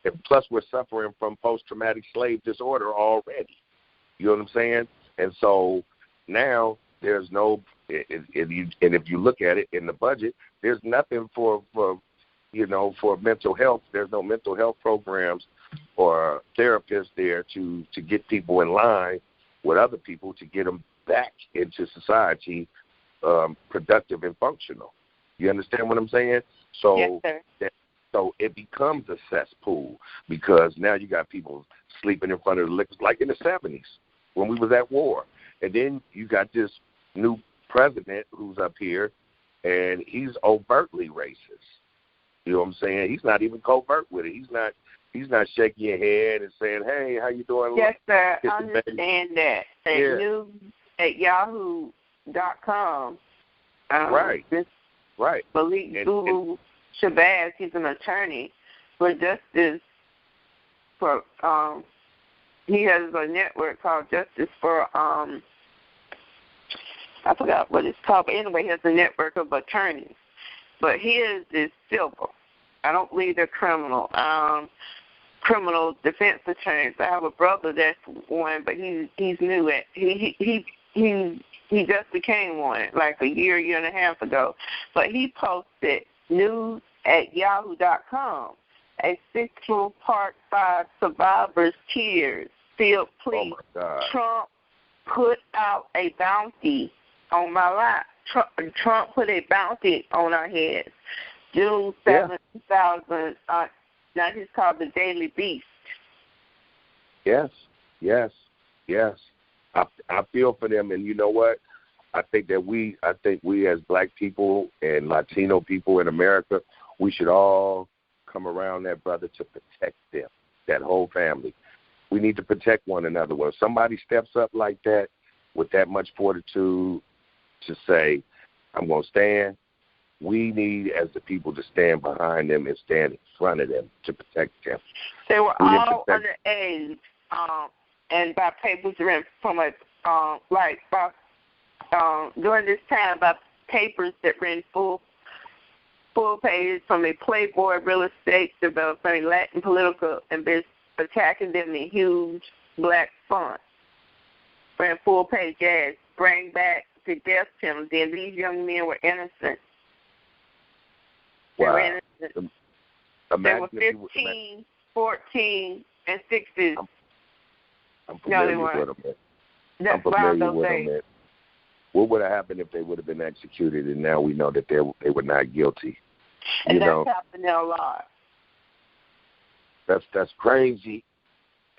And plus, we're suffering from post-traumatic slave disorder already. You know what I'm saying? And so now there's no, if you look at it in the budget, there's nothing for mental health. There's no mental health programs or therapists there to get people in line with other people to get them back into society, productive and functional. You understand what I'm saying? So yes, sir. So it becomes a cesspool because now you got people sleeping in front of the liquors like in the 70s when we was at war. And then you got this new president who's up here, and he's overtly racist. You know what I'm saying? He's not even covert with it. He's not shaking your head and saying, "Hey, how you doing?" Yes, sir. I understand that. Yeah. News at yahoo.com. Right. Right. Malik Zulu Shabazz, he's an attorney for justice. For he has a network called Justice for I forgot what it's called, but anyway, he has a network of attorneys. But his is civil. I don't believe they're criminal. Criminal defense attorneys. I have a brother that's one, but he's new at he just became one like a year and a half ago. But he posted news at yahoo.com. A 6-year-old Part 5 survivor's tears filled plea. Oh my God. Trump put out a bounty on my life. Trump put a bounty on our heads. June 7, 2000. Now he's called the Daily Beast. Yes. I feel for them, and you know what? I think we as Black people and Latino people in America, we should all come around that brother to protect them, that whole family. We need to protect one another. When somebody steps up like that with that much fortitude to say, I'm going to stand, we need as the people to stand behind them and stand in front of them to protect them. They were all underage, and by papers written from during this time by papers that ran full pages from a Playboy real estate developer in Latin political and business, attacking them in huge black font. Ran full page ads, bring back the death penalty, and these young men were innocent. They were innocent. They were 15, 14, and 16. I'm familiar with them. I'm familiar with them. What would have happened if they would have been executed, and now we know that they were not guilty? And that's happening a lot. That's crazy.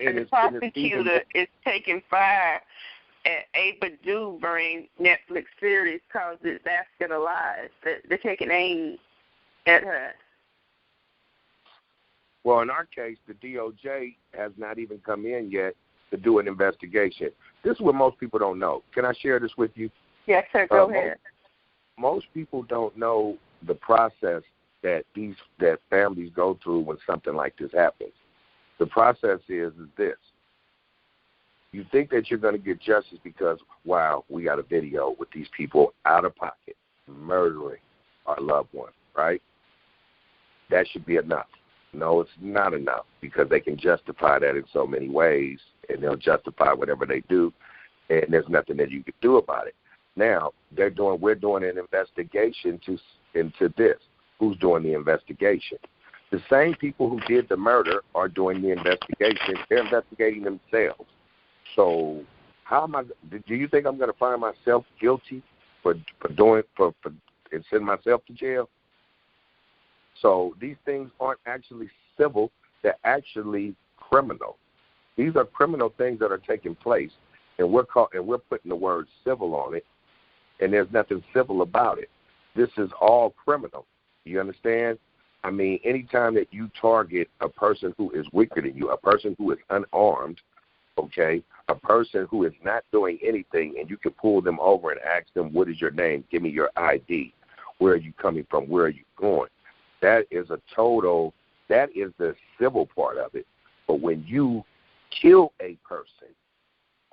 And the prosecutor is taking fire at Ava DuVernay's Netflix series called "The Basket of Lies." They're taking aim at her. Well, in our case, the DOJ has not even come in yet to do an investigation. This is what most people don't know. Can I share this with you? Yes, sir. Go ahead. Most people don't know the process that families go through when something like this happens. The process is this. You think that you're going to get justice because, wow, we got a video with these people out of pocket murdering our loved one, right? That should be enough. No, it's not enough, because they can justify that in so many ways, and they'll justify whatever they do, and there's nothing that you can do about it. Now, we're doing an investigation into this. Who's doing the investigation? The same people who did the murder are doing the investigation. They're investigating themselves. So do you think I'm going to find myself guilty for and send myself to jail? So these things aren't actually civil. They're actually criminal. These are criminal things that are taking place, and we're putting the word civil on it, and there's nothing civil about it. This is all criminal. You understand? I mean, anytime that you target a person who is weaker than you, a person who is unarmed, okay, a person who is not doing anything, and you can pull them over and ask them, what is your name? Give me your ID. Where are you coming from? Where are you going? That is the civil part of it. But when you kill a person,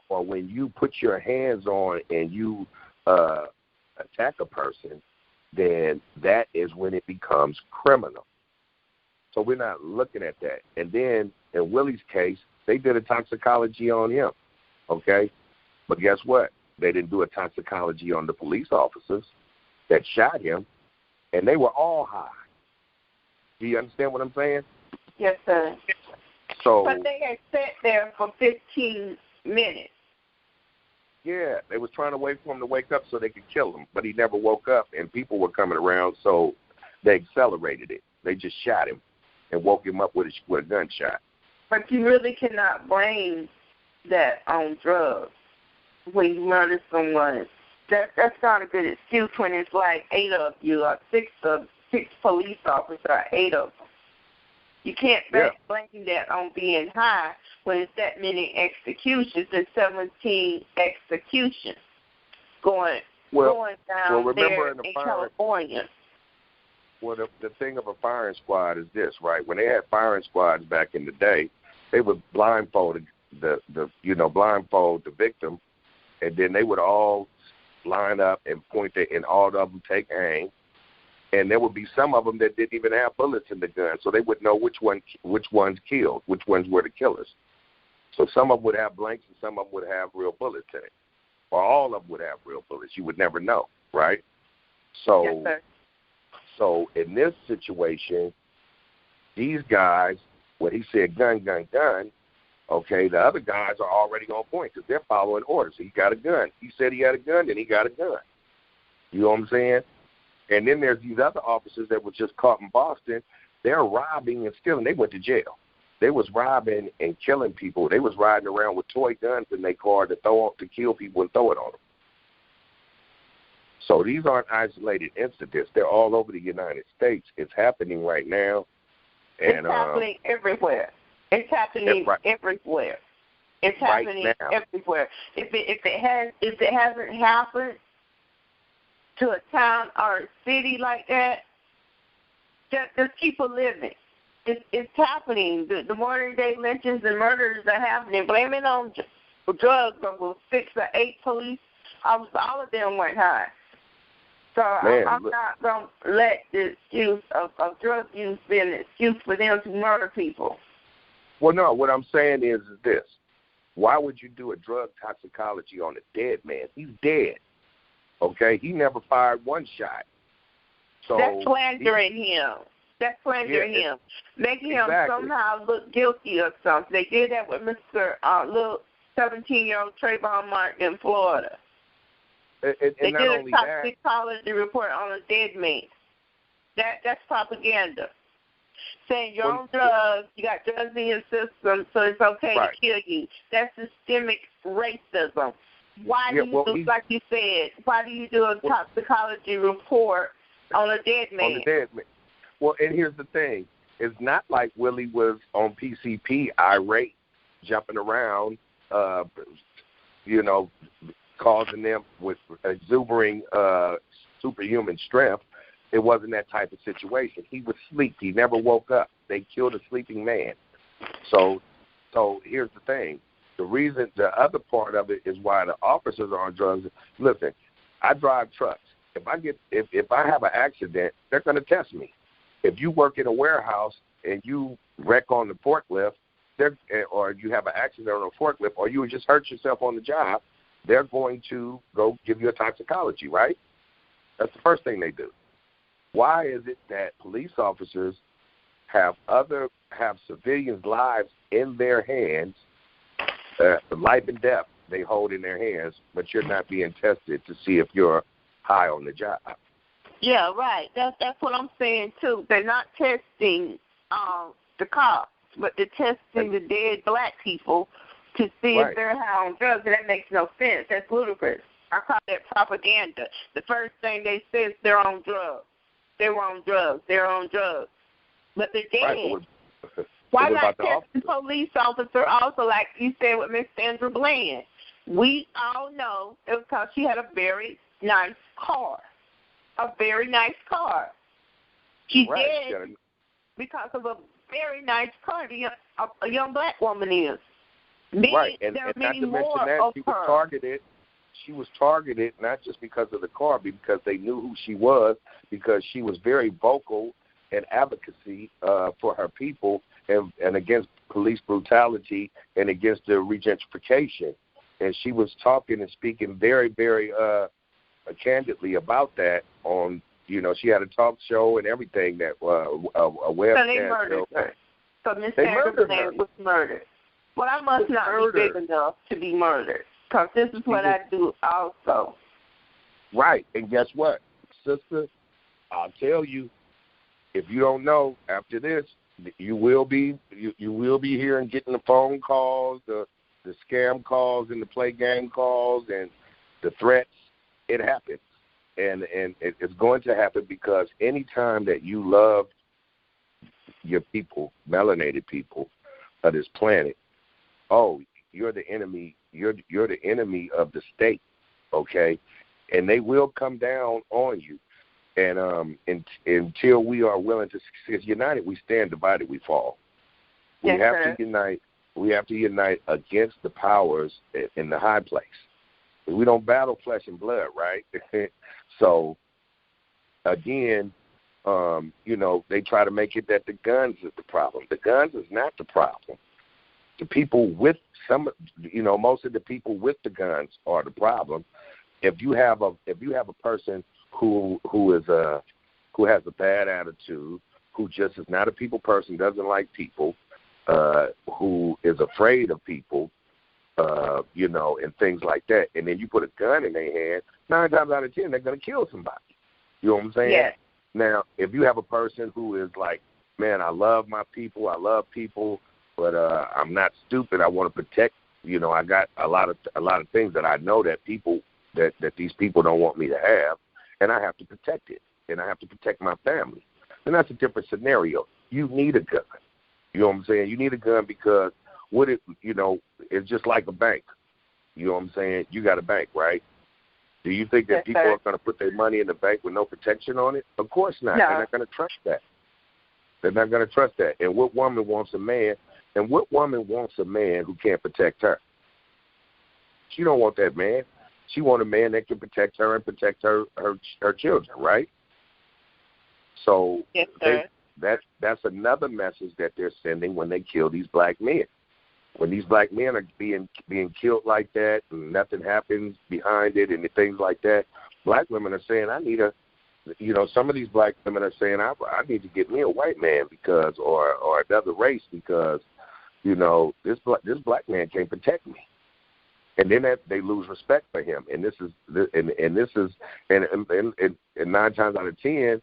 or when you put your hands on and you attack a person, then that is when it becomes criminal. So we're not looking at that. And then in Willie's case, they did a toxicology on him, okay? But guess what? They didn't do a toxicology on the police officers that shot him, and they were all high. Do you understand what I'm saying? Yes, sir. But they had sat there for 15 minutes. Yeah, they was trying to wait for him to wake up so they could kill him, but he never woke up, and people were coming around, so they accelerated it. They just shot him and woke him up with a gunshot. But you really cannot blame that on drugs when you murder someone. That's not a good excuse when it's like 8 of you, or 6 police officers, or 8 of them. You can't blame that on being high when it's that many executions and 17 executions going down there in California. Well, the thing of a firing squad is this, right? When they had firing squads back in the day, they would blindfold the victim, and then they would all line up and point it, and all of them take aim. And there would be some of them that didn't even have bullets in the gun, so they would know which ones killed, which ones were the killers. So some of them would have blanks, and some of them would have real bullets in it, or all of them would have real bullets. You would never know, right? So, yes, sir. So in this situation, these guys, when he said gun, gun, gun, okay, the other guys are already on point because they're following orders. He got a gun. He said he had a gun, then he got a gun. You know what I'm saying? And then there's these other officers that were just caught in Boston. They're robbing and stealing. They went to jail. They was robbing and killing people. They was riding around with toy guns in their car to kill people and throw it on them. So these aren't isolated incidents. They're all over the United States. It's happening right now. And, it's happening everywhere. It's happening everywhere. It's happening everywhere. If it hasn't happened to a town or a city like that, just keep living. It's happening. The modern day lynchings and murders are happening. Blame it on drugs. There were 6 or 8 police officers. All of them went high. So I'm not going to let the excuse of drug use be an excuse for them to murder people. Well, no, what I'm saying is this. Why would you do a drug toxicology on a dead man? He's dead. Okay? He never fired one shot. So that's slandering him. That's slandering him. Making him somehow look guilty or something. They did that with Mr. Little 17-year-old Trayvon Martin in Florida. And they not did only a toxicology report on a dead man. That's propaganda. Saying you're on drugs, you got drugs in your system, so it's okay to kill you. That's systemic racism. Why do you do, like you said, why do you do a toxicology report on a dead man? On a dead man. Well, and here's the thing. It's not like Willie was on PCP, irate, jumping around, causing them with exuberating superhuman strength. It wasn't that type of situation. He was asleep. He never woke up. They killed a sleeping man. So here's the thing. The other part of it is why the officers are on drugs. Listen, I drive trucks. If I have an accident, they're going to test me. If you work in a warehouse and you wreck on the forklift, or you have an accident on a forklift, or you just hurt yourself on the job, they're going to go give you a toxicology, right? That's the first thing they do. Why is it that police officers have civilians' lives in their hands, life and death they hold in their hands, but you're not being tested to see if you're high on the job? Yeah, right. That's what I'm saying too. They're not testing the cops, but they're testing the dead black people to see if they're high on drugs, and that makes no sense. That's ludicrous. I call that propaganda. The first thing they say is they're on drugs. They were on drugs. They're on drugs. But they're dead. Right. Why not test the police officer also, like you said with Miss Sandra Bland? We all know it was because she had a very nice car. A very nice car. She did because of a very nice car. A young black woman is. Right, and not to mention that she was targeted. She was targeted not just because of the car, but because they knew who she was, because she was very vocal in advocacy for her people and against police brutality and against the regentrification. And she was talking and speaking very, very candidly about that on, she had a talk show and everything, that a webcast. So they murdered her. So Miss Sandra was murdered. Well, I must not be big enough to be murdered, because this is what I do also. Right, and guess what, sister? I'll tell you, if you don't know, after this, you will be hearing, getting the phone calls, the scam calls, and the play game calls, and the threats. It happens, and it's going to happen, because any time that you love your people, melanated people of this planet, oh, you're the enemy. You're the enemy of the state, okay? And they will come down on you. And until we are willing to succeed united, we stand, divided, we fall. We have to unite. We have to unite against the powers in the high place. We don't battle flesh and blood, right? So, again, they try to make it that the guns is the problem. The guns is not the problem. The people with most of the people with the guns are the problem. If you have a person who has a bad attitude, who just is not a people person, doesn't like people, who is afraid of people, and things like that, and then you put a gun in their hand, 9 times out of 10 they're going to kill somebody. You know what I'm saying? Yes. Now, if you have a person who is like, man, I love my people, I love people, but I'm not stupid. I want to protect. I got a lot of things that I know that people that these people don't want me to have, and I have to protect it, and I have to protect my family. And that's a different scenario. You need a gun. You know what I'm saying? You need a gun because it's just like a bank. You know what I'm saying? You got a bank, right? Do you think that people are going to put their money in the bank with no protection on it? Of course not. No. They're not going to trust that. They're not going to trust that. And what woman wants a man? And what woman wants a man who can't protect her? She don't want that man. She wants a man that can protect her and protect her children, right? So that's another message that they're sending when they kill these black men. When these black men are being killed like that and nothing happens behind it and things like that, black women are saying, some of these black women are saying, I need to get me a white man because, or another race because, this black man can't protect me. And then they lose respect for him. And this is 9 times out of 10,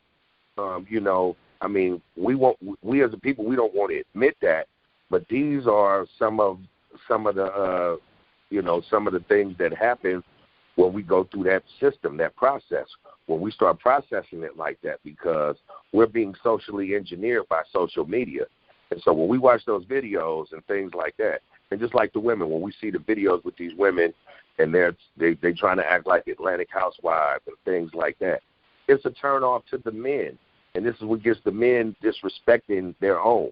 we as a people, we don't want to admit that, but these are some of the things that happen when we go through that system, that process, when we start processing it like that, because we're being socially engineered by social media. And so when we watch those videos and things like that, and just like the women, when we see the videos with these women and they trying to act like Atlantic housewives and things like that, it's a turn off to the men. And this is what gets the men disrespecting their own.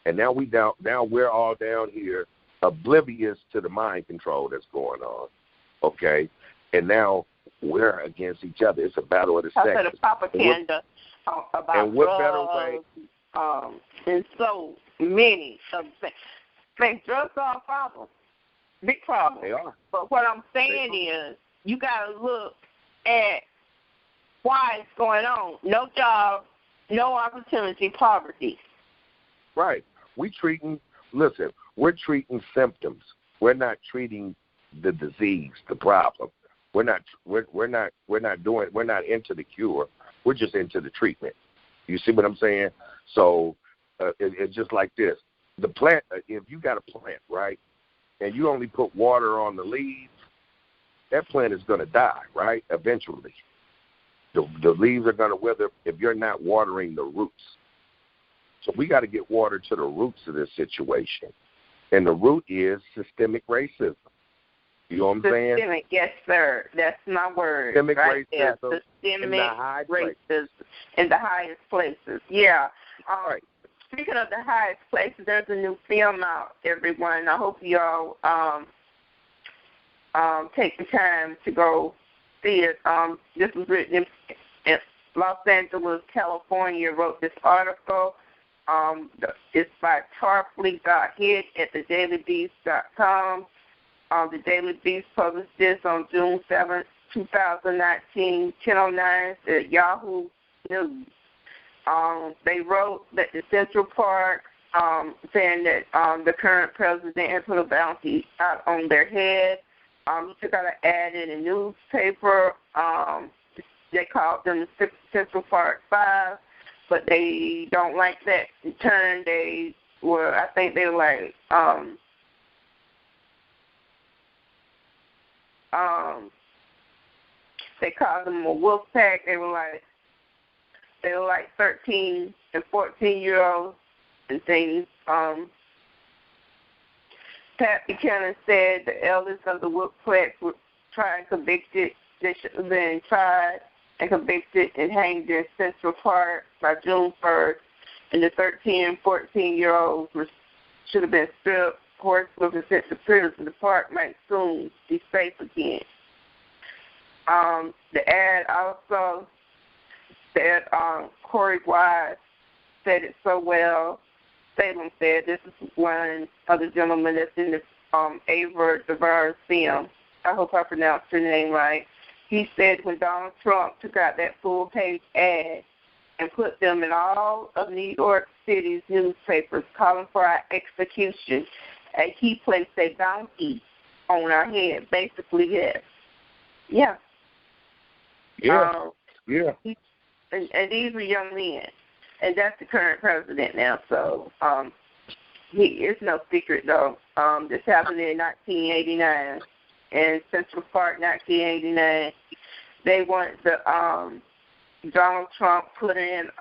And now we're all down here oblivious to the mind control that's going on. Okay? And now we're against each other. It's a battle of the sexes. That's the propaganda about and what better way? And so many of things. Drugs are a problem. Big problem. They are. But what I'm saying is you got to look at why it's going on. No job, no opportunity, poverty. Right. We're treating symptoms. We're not treating the disease, the problem. We're not into the cure. We're just into the treatment. You see what I'm saying? So it's just like this. The plant, if you got a plant, right, and you only put water on the leaves, that plant is going to die, right, eventually. The leaves are going to wither if you're not watering the roots. So we got to get water to the roots of this situation. And the root is systemic racism. You know what I'm saying? Systemic, yes, sir. That's my word. Systemic right racism there. Systemic in the high racism places. In the highest places. Yeah. Right. Speaking of the highest places, there's a new film out, everyone. I hope y'all take the time to go see it. This was written in Los Angeles, California, wrote this article. It's by Tarpley.Hit at thedailybeast.com. The Daily Beast published this on June 7th, 2019, 10:09 at Yahoo News. They wrote that the Central Park, saying that the current president had put a bounty out on their head. He took out an ad in a newspaper. They called them the Central Park 5, but they don't like that. In turn, they were like, they called them a wolf pack. They were like 13 and 14-year-olds and things. Pat Buchanan said the elders of the Woodplex were tried and convicted. They should have been tried and convicted and hanged in Central Park by June 1st. And the 13 and 14-year-olds should have been stripped, horsework, and sent to prison. The park might soon be safe again. The ad also said Corey Wise said it so well. Salem said, this is one of the gentlemen that's in the Ava DeVere film. I hope I pronounced her name right. He said when Donald Trump took out that full-page ad and put them in all of New York City's newspapers calling for our execution, he placed a bounty on our head, basically, yes. Yeah. Yeah. Yeah. And these were young men. And that's the current president now, so it's no secret, though. This happened in 1989, in Central Park, 1989. They want the Donald Trump put in,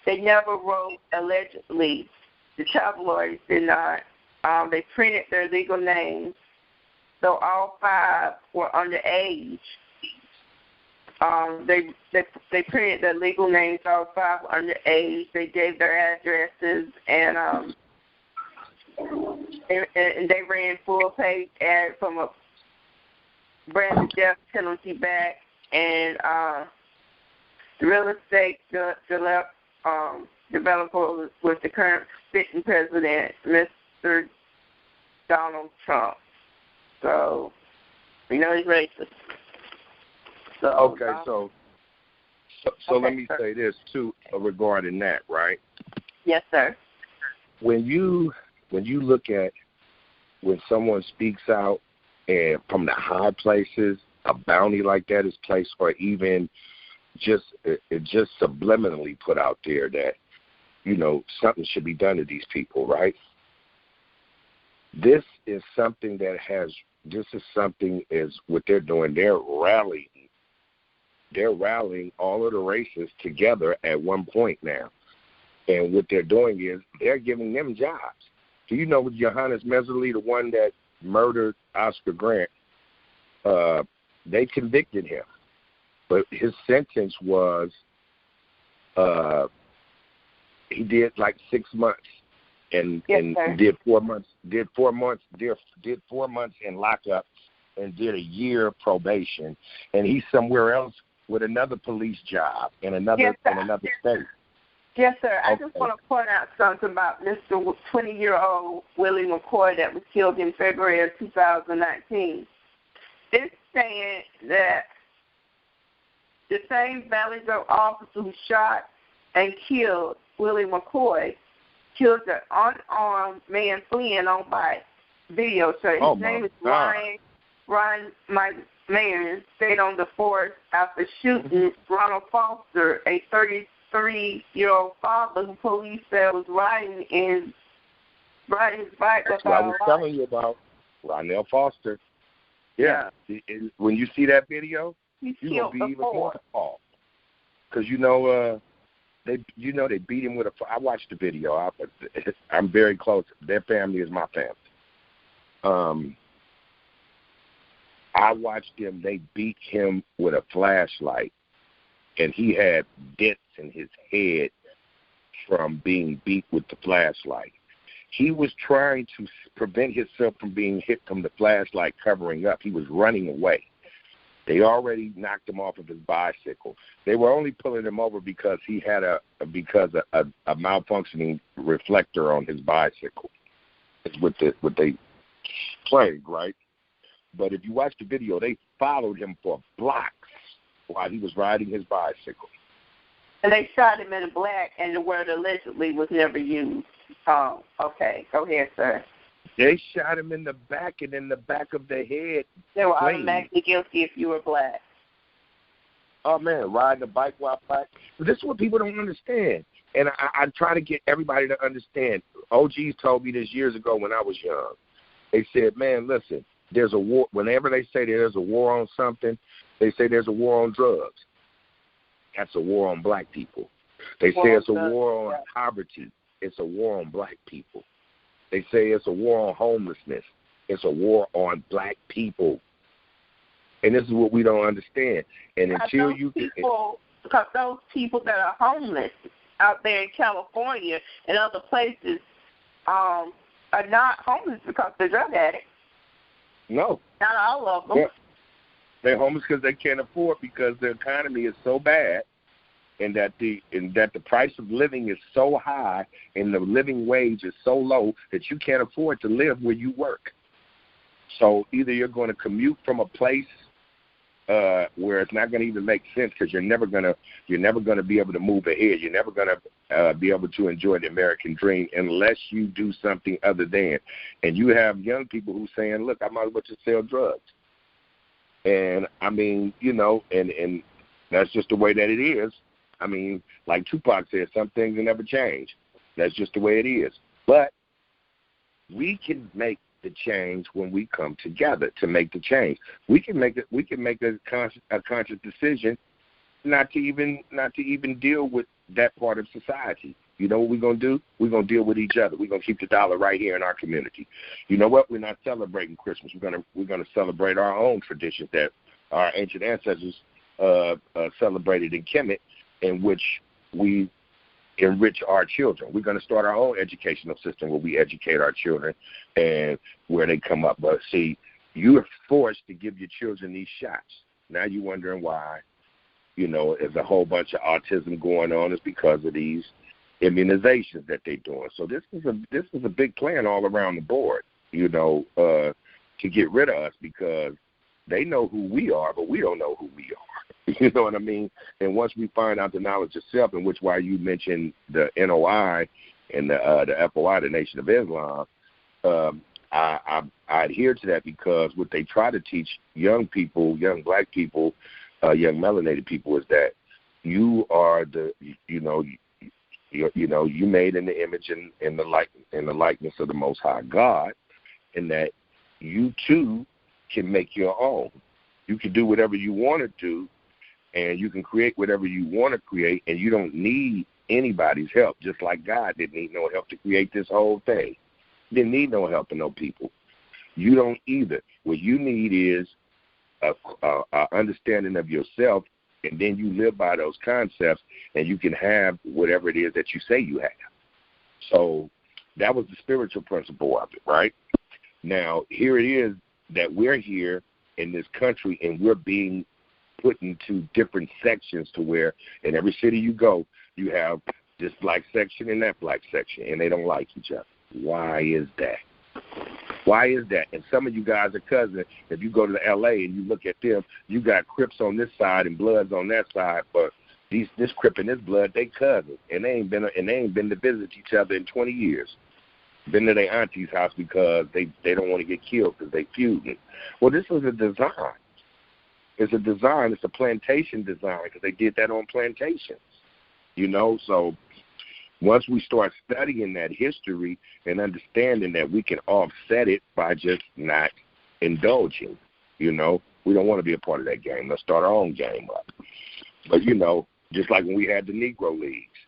they never wrote allegedly. The tabloids did not. They printed their legal names, so all 5 were underage. They printed their legal names, all 5 were underage. They gave their addresses, and they ran full-page ads from a brand the death penalty back, and the real estate developer was the current sitting president, Mr. Donald Trump. So, he's racist. So, okay, so let me say this too regarding that, right? Yes, sir. When you look at when someone speaks out and from the high places, a bounty like that is placed, or even just subliminally put out there that something should be done to these people, right? This is something is what they're doing. They're rallying all of the races together at one point now. And what they're doing is they're giving them jobs. Do you know with Johannes Meserly, the one that murdered Oscar Grant, they convicted him. But his sentence was he did like 6 months and did 4 months in lockup and did a year probation, and he's somewhere else with another police job in another state. Yes, sir. I just want to point out something about Mr. 20-year-old Willie McCoy that was killed in February of 2019. It's saying that the same Valley Grove officer who shot and killed Willie McCoy killed an unarmed man fleeing on by video. So his name is Ryan McMahon, stayed on the force after shooting Ronald Foster, a 33-year-old father who police said was riding his bike. That's what I was telling you about, Ronald Foster. Yeah. When you see that video, you're going to be even more appalled. Because they beat him with I watched the video. I'm very close. Their family is my family. I watched them. They beat him with a flashlight, and he had dents in his head from being beat with the flashlight. He was trying to prevent himself from being hit from the flashlight covering up. He was running away. They already knocked him off of his bicycle. They were only pulling him over because he had a malfunctioning reflector on his bicycle. It's what they plagued, right? But if you watch the video, they followed him for blocks while he was riding his bicycle. And they shot him in the black, and the word allegedly was never used. Oh, okay. Go ahead, sir. They shot him in the back and in the back of the head. They were automatically guilty if you were black. Oh, man, riding a bike while black. But this is what people don't understand. And I try to get everybody to understand. OGs told me this years ago when I was young. They said, man, listen, there's a war. Whenever they say there's a war on something, they say there's a war on drugs. That's a war on black people. They say it's a war on poverty. It's a war on black people. They say it's a war on homelessness. It's a war on black people. And this is what we don't understand. And until you get... Because those people that are homeless out there in California and other places are not homeless because they're drug addicts. No. Not all of them. Yeah. They're homeless because they can't afford, because the economy is so bad, and that the price of living is so high and the living wage is so low that you can't afford to live where you work. So either you're going to commute from a place where it's not going to even make sense, because you're never going to be able to move ahead. You're never going to be able to enjoy the American dream unless you do something other than. And you have young people who saying, look, I might as well just sell drugs. And I mean, and that's just the way that it is. I mean, like Tupac said, some things will never change. That's just the way it is. But we can make the change when we come together to make the change. We can make it. We can make a conscious decision not to even deal with that part of society. You know what we're gonna do? We're gonna deal with each other. We're gonna keep the dollar right here in our community. You know what? We're not celebrating Christmas. We're gonna celebrate our own traditions that our ancient ancestors celebrated in Kemet, in which we enrich our children. We're going to start our own educational system where we educate our children and where they come up. But see, you are forced to give your children these shots. Now you're wondering why, there's a whole bunch of autism going on. It's because of these immunizations that they're doing. So this is a big plan all around the board, to get rid of us, because they know who we are, but we don't know who we are. You know what I mean? And once we find out the knowledge of self, in which why you mentioned the NOI and the FOI, the Nation of Islam, I adhere to that, because what they try to teach young people, young black people, young melanated people, is that you are you made in the image and in the likeness of the Most High God, and that you too can make your own. You can do whatever you want to do, and you can create whatever you want to create, and you don't need anybody's help, just like God didn't need no help to create this whole thing. He didn't need no help from no people. You don't either. What you need is a understanding of yourself, and then you live by those concepts, and you can have whatever it is that you say you have. So that was the spiritual principle of it, right? Now, here it is that we're here in this country, and we're being put into different sections, to where in every city you go, you have this black section and that black section, and they don't like each other. Why is that? Why is that? And some of you guys are cousins. If you go to the L.A. and you look at them, you got Crips on this side and Bloods on that side, but this Crip and this Blood, they cousins, and they ain't been to visit each other in 20 years. Been to their auntie's house because they don't want to get killed because they feuding. Well, this is a design. It's a design. It's a plantation design, because they did that on plantations. So once we start studying that history and understanding that we can offset it by just not indulging, we don't want to be a part of that game. Let's start our own game up. But, just like when we had the Negro Leagues,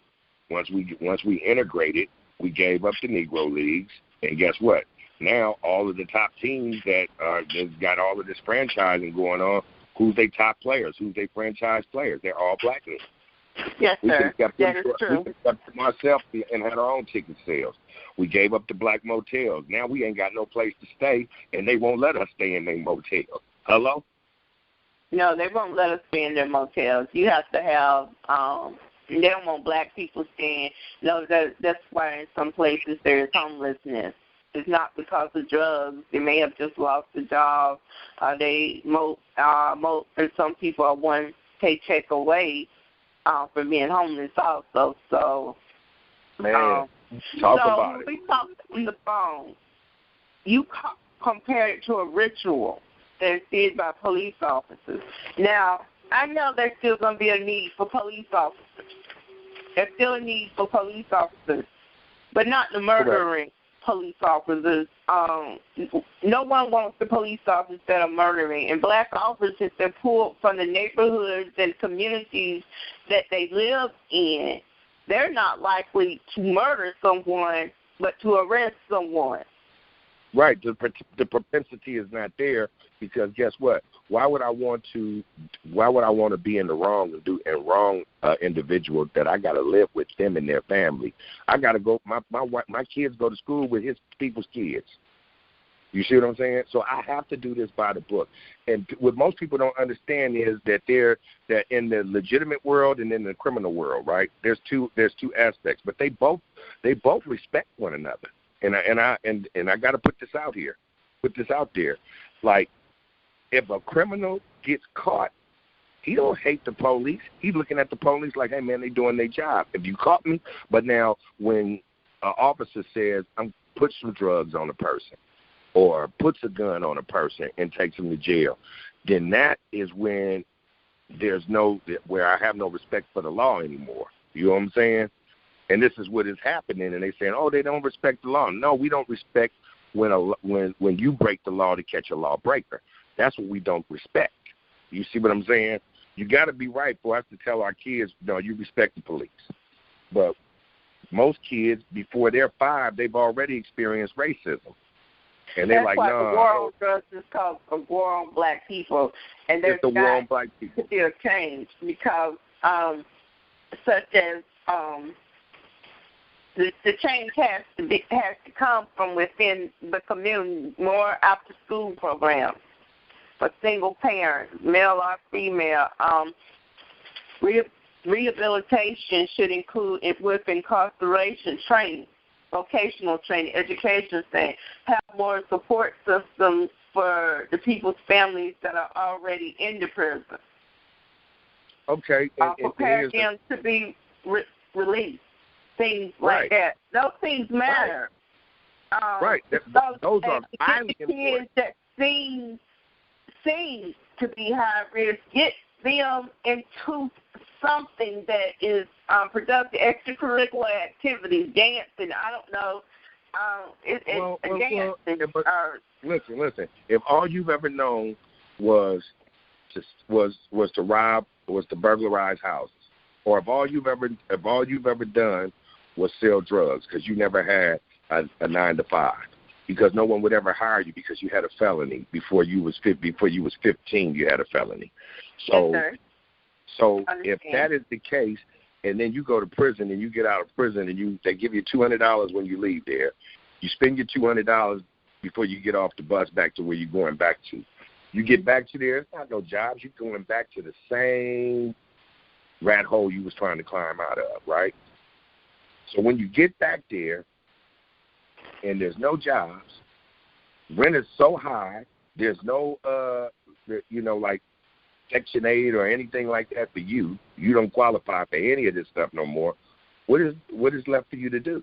once we integrated, we gave up the Negro Leagues, and guess what? Now all of the top teams that that's got all of this franchising going on, who's their top players? Who's their franchise players? They're all black men. Yes, sir. That is true. We kept to myself and had our own ticket sales. We gave up the black motels. Now we ain't got no place to stay, and they won't let us stay in their motels. Hello? No, they won't let us stay in their motels. You have to have they don't want black people staying. No, that's why in some places there is homelessness. It's not because of drugs. They may have just lost a job. And some people are one paycheck away from being homeless also. So, talk about it. We talked on the phone. You compared it to a ritual that's did by police officers. Now, I know there's still going to be a need for police officers. There's still a need for police officers, but not the murdering police officers. No one wants the police officers that are murdering. And black officers, they're pulled from the neighborhoods and communities that they live in they're not likely to murder someone, but to arrest someone. Right. The propensity is not there because guess what? Why would I want to be in the wrong individual that I got to live with them and their family? I got to go. My kids go to school with his people's kids. You see what I'm saying? So I have to do this by the book. And what most people don't understand is that that in the legitimate world and in the criminal world, right? There's two aspects, but they both respect one another. And I got to put this out there. Like, if a criminal gets caught, he don't hate the police. He's looking at the police like, hey, man, they doing their job. If you caught me, but now when an officer says, I'm put some drugs on a person or puts a gun on a person and takes them to jail, then that is when where I have no respect for the law anymore. You know what I'm saying? And this is what is happening, and they saying, oh, they don't respect the law. No, we don't respect when you break the law to catch a lawbreaker. That's what we don't respect. You see what I'm saying? You got to be right for us to tell our kids, no, you respect the police. But most kids, before they're 5, they've already experienced racism. And they're like, no. That's why the war on drugs is called a war on black people. And there's a war on black people. Still change because such as the change has to come from within the community, more after-school programs for single parents, male or female. Rehabilitation should include with incarceration training, vocational training, education training, have more support systems for the people's families that are already in the prison. Okay. Prepare them to be released. Things like that. Those things matter. Right. Those are highly important. Kids that seem to be high risk, get them into something that is productive, extracurricular activities, dancing. I don't know. Listen. If all you've ever known was to burglarize houses, or if all you've ever done was sell drugs, because you never had a 9 to 5, because no one would ever hire you because you had a felony before you was 15. You had a felony. So, if that is the case, and then you go to prison and you get out of prison and they give you $200 when you leave there, you spend your $200 before you get off the bus back to where you're going back to. You get back to there, it's not no jobs. You're going back to the same rat hole you was trying to climb out of, right? So when you get back there and there's no jobs, rent is so high, there's no, like Section 8 or anything like that for you. You don't qualify for any of this stuff no more. What is left for you to do?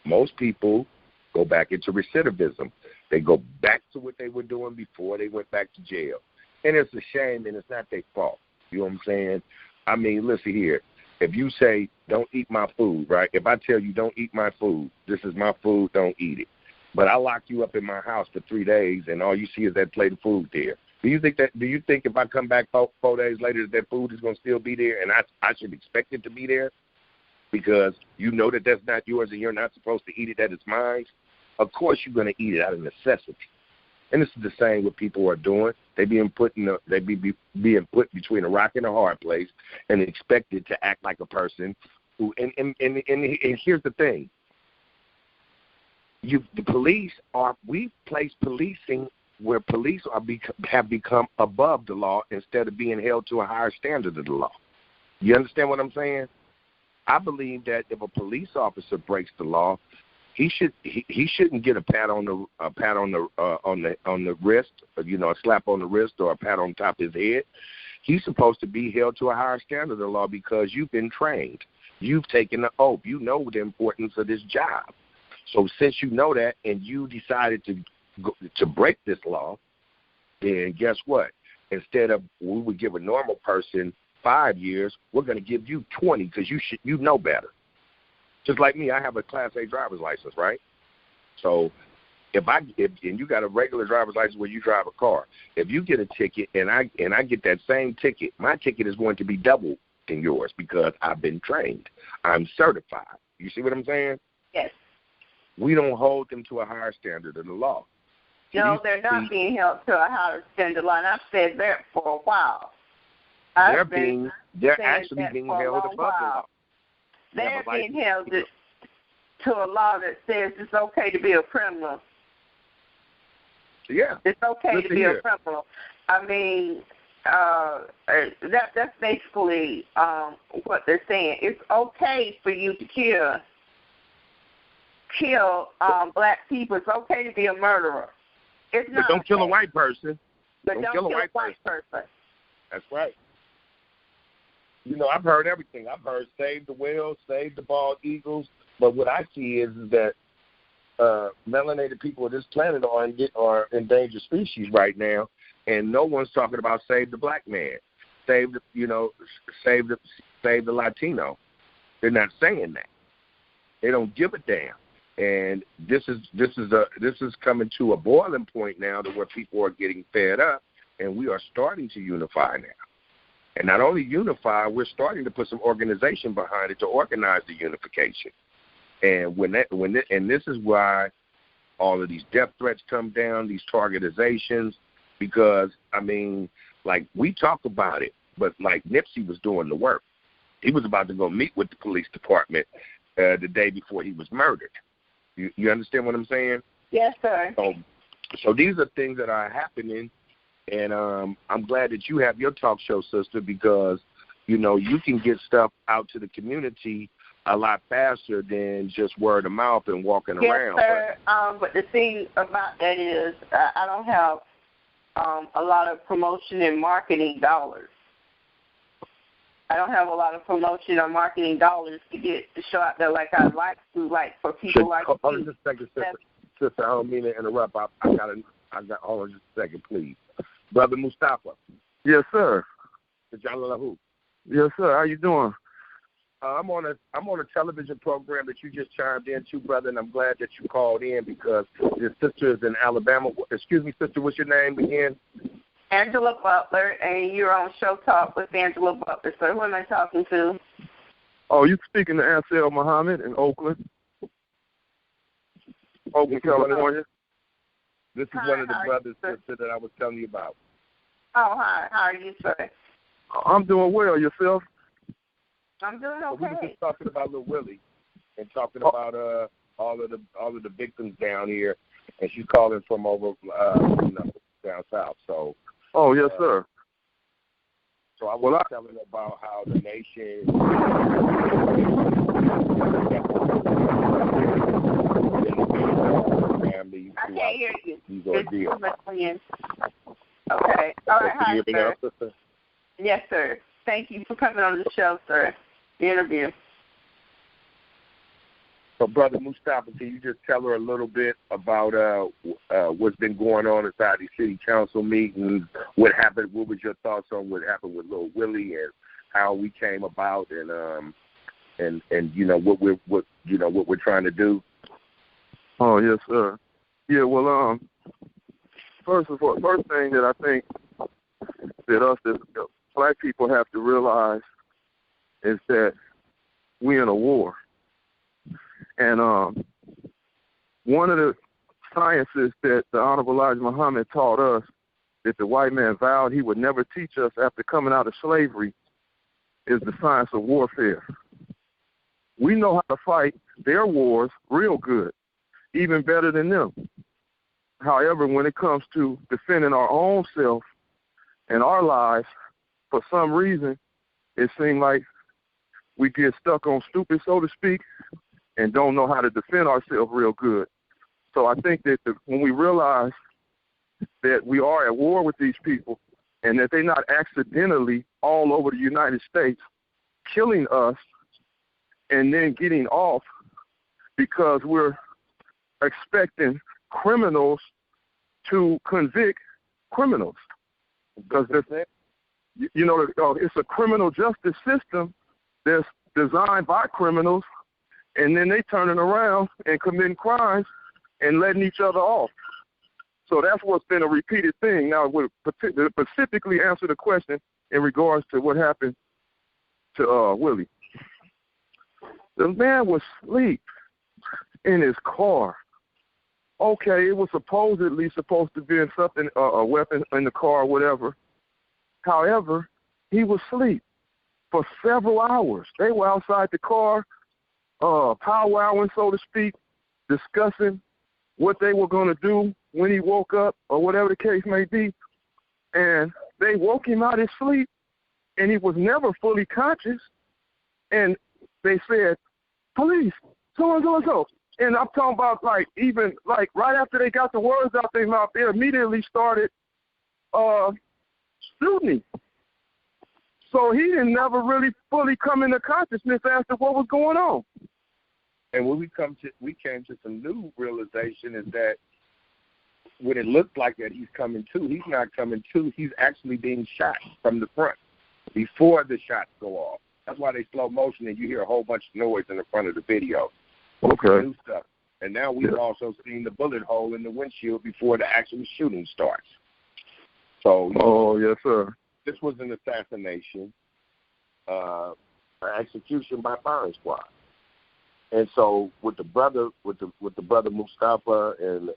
Most people go back into recidivism. They go back to what they were doing before they went back to jail. And it's a shame, and it's not their fault. You know what I'm saying? I mean, listen here. If you say, don't eat my food, right? If I tell you, don't eat my food, this is my food, don't eat it. But I lock you up in my house for 3 days, and all you see is that plate of food there. Do you think if I come back 4 days later that food is going to still be there, and I should expect it to be there because you know that that's not yours and you're not supposed to eat it, that it's mine? Of course you're going to eat it out of necessity. And this is the same what people are doing. They being put between a rock and a hard place and expected to act like a person who. And here's the thing: we place policing where police have become above the law instead of being held to a higher standard of the law. You understand what I'm saying? I believe that if a police officer breaks the law, he shouldn't get a pat on the wrist, a slap on the wrist or a pat on top of his head. He's supposed to be held to a higher standard of the law because you've been trained. You've taken the oath. You know the importance of this job. So since you know that and you decided to break this law, then guess what? Instead of we would give a normal person 5 years, we're going to give you 20 because you know better. Just like me, I have a Class A driver's license, right? So if you got a regular driver's license where you drive a car, if you get a ticket and I get that same ticket, my ticket is going to be double than yours because I've been trained. I'm certified. You see what I'm saying? Yes. We don't hold them to a higher standard of the law. No, they're not being held to a higher standard line. I've said that for a while. They're actually being held above the law. They're being held to a law that says it's okay to be a criminal. Yeah. It's okay to be a criminal. I mean, that's basically what they're saying. It's okay for you to kill black people. It's okay to be a murderer. It's not. But don't kill a white person. But don't kill a white person. That's right. You know, I've heard everything. I've heard save the whales, save the bald eagles. But what I see is that melanated people of this planet are endangered species right now, and no one's talking about save the black man, save the Latino. They're not saying that. They don't give a damn. And this is coming to a boiling point now to where people are getting fed up, and we are starting to unify now. And not only unify, we're starting to put some organization behind it to organize the unification. And this is why all of these death threats come down, these targetizations, because I mean, like we talk about it, but like Nipsey was doing the work. He was about to go meet with the police department the day before he was murdered. You understand what I'm saying? Yes, sir. So these are things that are happening, and I'm glad that you have your talk show, sister, because, you know, you can get stuff out to the community a lot faster than just word of mouth and walking around. Yes, sir. But the thing about that is I don't have a lot of promotion and marketing dollars. I don't have a lot of promotion or marketing dollars to get the show out there like I'd like to, like for people like you. Hold on just a second, sister. I don't mean to interrupt. I got hold on just a second, please. Brother Mustafa. Yes, sir. Jalallahu. Yes, sir. How you doing? I'm on a television program that you just chimed into, brother, and I'm glad that you called in because your sister is in Alabama. Excuse me, sister, what's your name again? Angela Butler, and you're on Show Talk with Angela Butler. So who am I talking to? Oh, you speaking to Ansel Muhammad in Oakland, California. This is one of the brothers, sister, that I was telling you about. Oh, hi. How are you, sir? I'm doing well. Yourself? I'm doing okay. We were just talking about Lil Willie and talking about all of the victims down here, and she's calling from over down south. So. Oh yes, sir. So I was telling about how the nation. Family. I can't hear you. These ordeals. Okay. All right. Hi, sir. Now, sister? Yes, sir. Thank you for coming on the show, sir. The interview. So, Brother Mustafa, can you just tell her a little bit about what's been going on inside these city council meetings? What happened? What was your thoughts on what happened with Lil Willie and how we came about, and you know what we're trying to do? Oh yes, sir. Yeah. Well, first thing that I think that us as black people have to realize is that we're in a war. And one of the sciences that the Honorable Elijah Muhammad taught us that the white man vowed he would never teach us after coming out of slavery is the science of warfare. We know how to fight their wars real good, even better than them. However, when it comes to defending our own self and our lives, for some reason, it seems like we get stuck on stupid, so to speak, and don't know how to defend ourselves real good. So I think that when we realize that we are at war with these people and that they're not accidentally all over the United States killing us and then getting off because we're expecting criminals to convict criminals. Because it's a criminal justice system that's designed by criminals, and then they turning around and committing crimes and letting each other off. So that's what's been a repeated thing. Now, to specifically answer the question in regards to what happened to Willie. The man was asleep in his car. Okay, it was supposedly supposed to be something, a weapon in the car or whatever. However, he was asleep for several hours. They were outside the car, powwowing, so to speak, discussing what they were going to do when he woke up or whatever the case may be. And they woke him out of his sleep, and he was never fully conscious. And they said, police, so. And I'm talking about, even right after they got the words out their mouth, they immediately started shooting him. So he didn't never really fully come into consciousness as to what was going on. And when we came to some new realization is that when it looked like that he's coming to, he's not coming to. He's actually being shot from the front before the shots go off. That's why they slow motion and you hear a whole bunch of noise in the front of the video. Okay. New stuff. And now we've also seen the bullet hole in the windshield before the actual shooting starts. So, yes, sir. This was an assassination, an execution by firing squad. And so, with the brother Mustafa and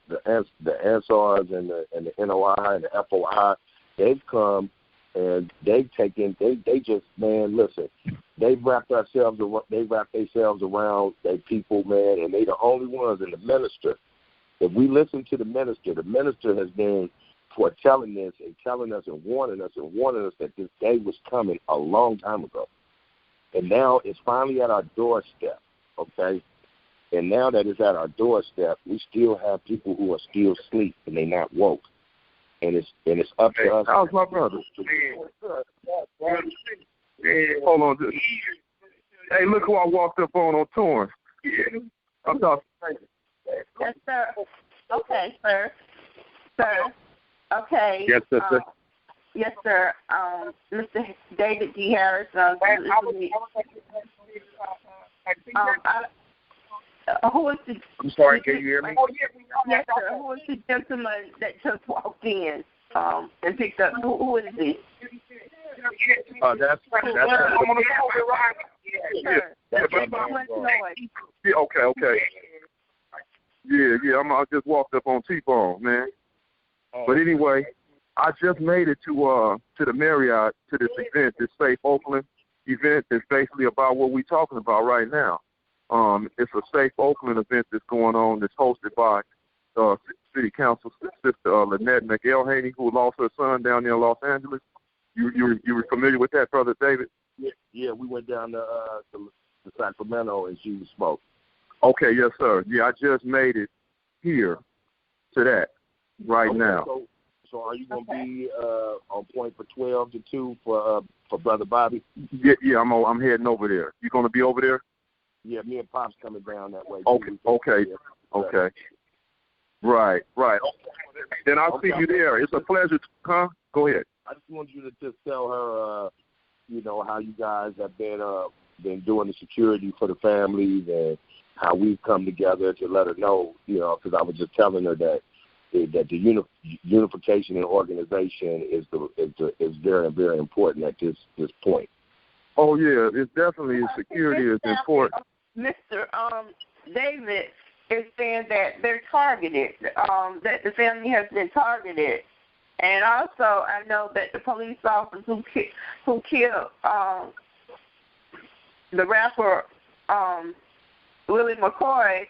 the Ansars and the NOI and the FOI, they've come and they've taken. They just, man, listen. They've wrapped themselves around their people, man, and they the only ones. And the minister, if we listen to the minister has been foretelling this and telling us and warning us that this day was coming a long time ago. And now it's finally at our doorstep, okay? And now that it's at our doorstep, we still have people who are still asleep and they're not woke. And it's up to us. How's my brother? Hold on. Hey, look who I walked up on Torrance. I'm talking. Yes, sir. Okay, sir. Okay. Yes, sister. Yes, sir. Mr. David D. Harris. Who is the? I'm sorry. Can you hear me? Yes, sir. Who is the gentleman that just walked in and picked up? Who is he? That's okay. Yeah. I just walked up on T-Bone, man. But anyway, I just made it to the Marriott to this event, this Safe Oakland event. That's basically about what we're talking about right now. It's a Safe Oakland event that's going on. That's hosted by City Council Sister Lynette McElhaney, who lost her son down there in Los Angeles. You were familiar with that, Brother David? Yeah, we went down to Sacramento and she was smoked. Okay, yes, sir. Yeah, I just made it here to that now. So are you going to be on point for 12 to 2 for Brother Bobby? Yeah, I'm heading over there. You going to be over there? Yeah, me and Pop's coming down that way. Okay. Right. Then I'll see you there. It's a pleasure. Go ahead. I just want you to just tell her, how you guys have been doing the security for the families and how we've come together to let her know, because I was just telling her that the unification and organization is very, very important at this point. Oh yeah, it's definitely security is important. Mr. David is saying that they're targeted, that the family has been targeted. And also, I know that the police officer who killed the rapper Willie McCoy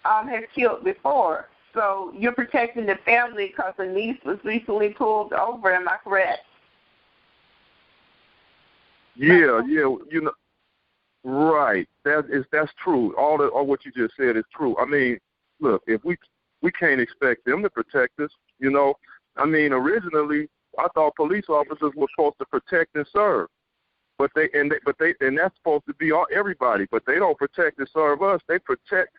has killed before. So you're protecting the family because the niece was recently pulled over. Am I correct? Yeah. Right. That's true. All what you just said is true. I mean, look, if we can't expect them to protect us, I mean, originally I thought police officers were supposed to protect and serve, but that's supposed to be everybody. But they don't protect and serve us. They protect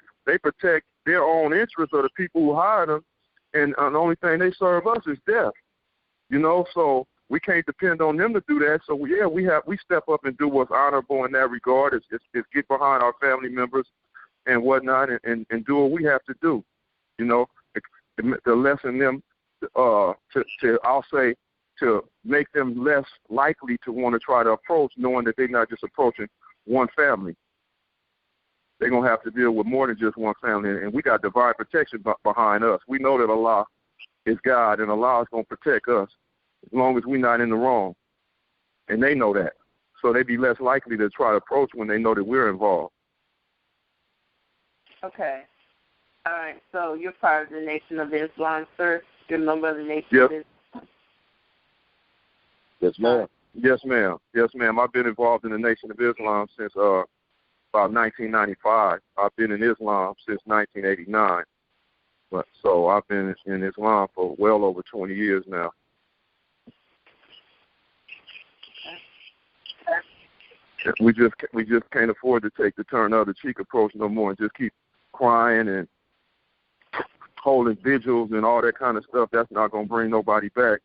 their own interests of the people who hired them, and the only thing they serve us is death. So we can't depend on them to do that. So we step up and do what's honorable in that regard. Is get behind our family members and whatnot, and do what we have to do. To lessen them. To I'll say to make them less likely to want to try to approach, knowing that they're not just approaching one family. They're going to have to deal with more than just one family, and we got divine protection behind us. We know that Allah is God, and Allah is going to protect us as long as we're not in the wrong, and they know that. So they'd be less likely to try to approach when they know that we're involved. Okay. All right. So you're part of the Nation of Islam, sir? You're a member of the Nation of Islam? Yes, ma'am. Yes, ma'am. Yes, ma'am. I've been involved in the Nation of Islam since about 1995. I've been in Islam since 1989. So I've been in Islam for well over 20 years now. We just can't afford to take the turn of the cheek approach no more and just keep crying and holding vigils and all that kind of stuff. That's not going to bring nobody back.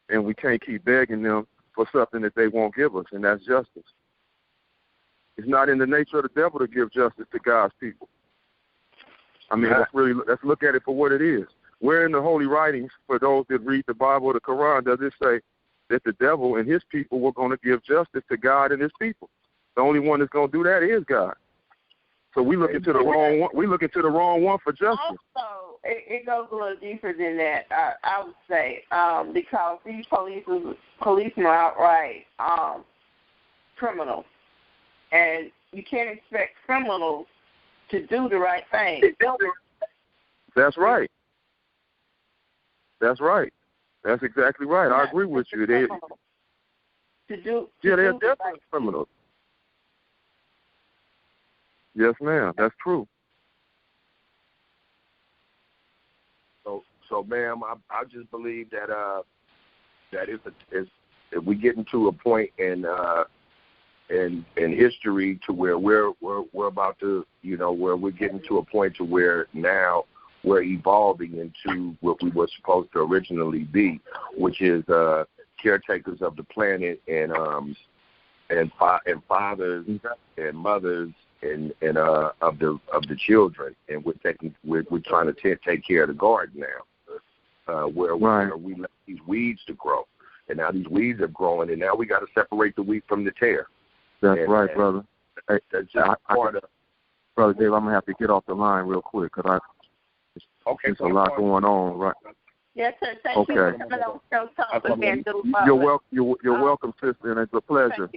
And we can't keep begging them for something that they won't give us, and that's justice. It's not in the nature of the devil to give justice to God's people. I mean, let's look at it for what it is. Where in the Holy Writings, for those that read the Bible or the Quran, does it say that the devil and his people were going to give justice to God and his people? The only one that's going to do that is God. So we look into the wrong one. We look into the wrong one for justice. Also, it goes a little deeper than that. I would say because these policemen are outright criminals, and you can't expect criminals to do the right thing. That's right. That's right. That's exactly right. I agree with you. They're definitely criminals. Yes, ma'am. That's true. So, ma'am, I just believe that that if we get into a point in history to where we're about to, where we're getting to a point to where now we're evolving into what we were supposed to originally be, which is caretakers of the planet and fathers and mothers and of the children, and we're trying to take care of the garden now, where we let these weeds to grow, and now these weeds are growing, and now we got to separate the wheat from the tare. That's right, brother. Hey, that's just part of. Brother Dave, I'm gonna have to get off the line real quick because there's a lot going on, right? Yes, sir. Thank you for coming on Show Talk with Angela Butler. You're welcome, sister, and it's a pleasure.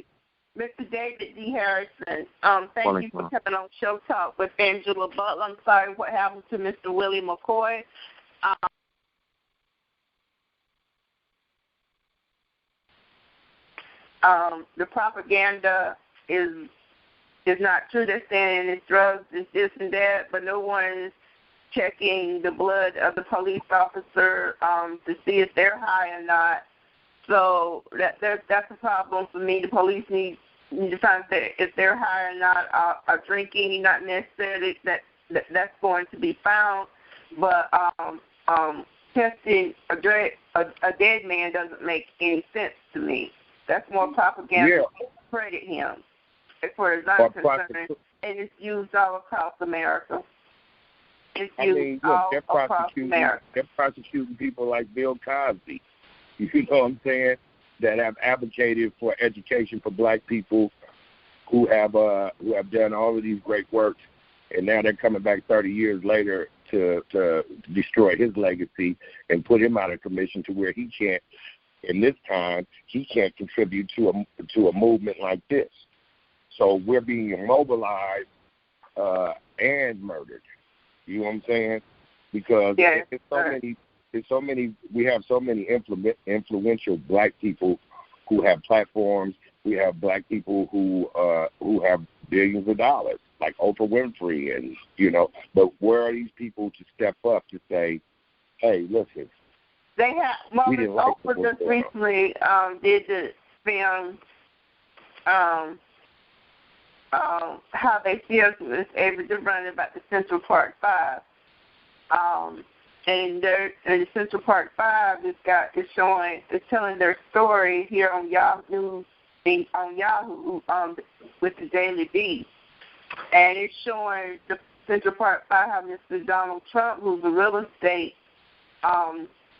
Mr. David D. Harrison, thank you for coming on Show Talk with Angela Butler. I'm sorry what happened to Mr. Willie McCoy. The propaganda is not true. They're saying it's drugs, it's this and that, but no one is checking the blood of the police officer to see if they're high or not. So that's a problem for me. The police need to find out if they're high or not, are drinking, not necessarily that's going to be found. But testing a dead man doesn't make any sense to me. That's more propaganda to credit him, as far as I'm concerned. And it's used all across America. It's used all across America. They're prosecuting people like Bill Cosby. You know what I'm saying? That have advocated for education for black people, who have done all of these great works, and now they're coming back 30 years later to destroy his legacy and put him out of commission to where he can't. In this time, he can't contribute to a movement like this. So we're being immobilized and murdered. You know what I'm saying? Because we have so many influential black people who have platforms. We have black people who have billions of dollars, like Oprah Winfrey, and But where are these people to step up to say, "Hey, listen"? They have. Oprah just recently did the film how they feel was able to run about the Central Park 5. And the Central Park 5 is telling their story here on Yahoo with the Daily Beast, and it's showing the Central Park 5 how Mr. Donald Trump, who's a real estate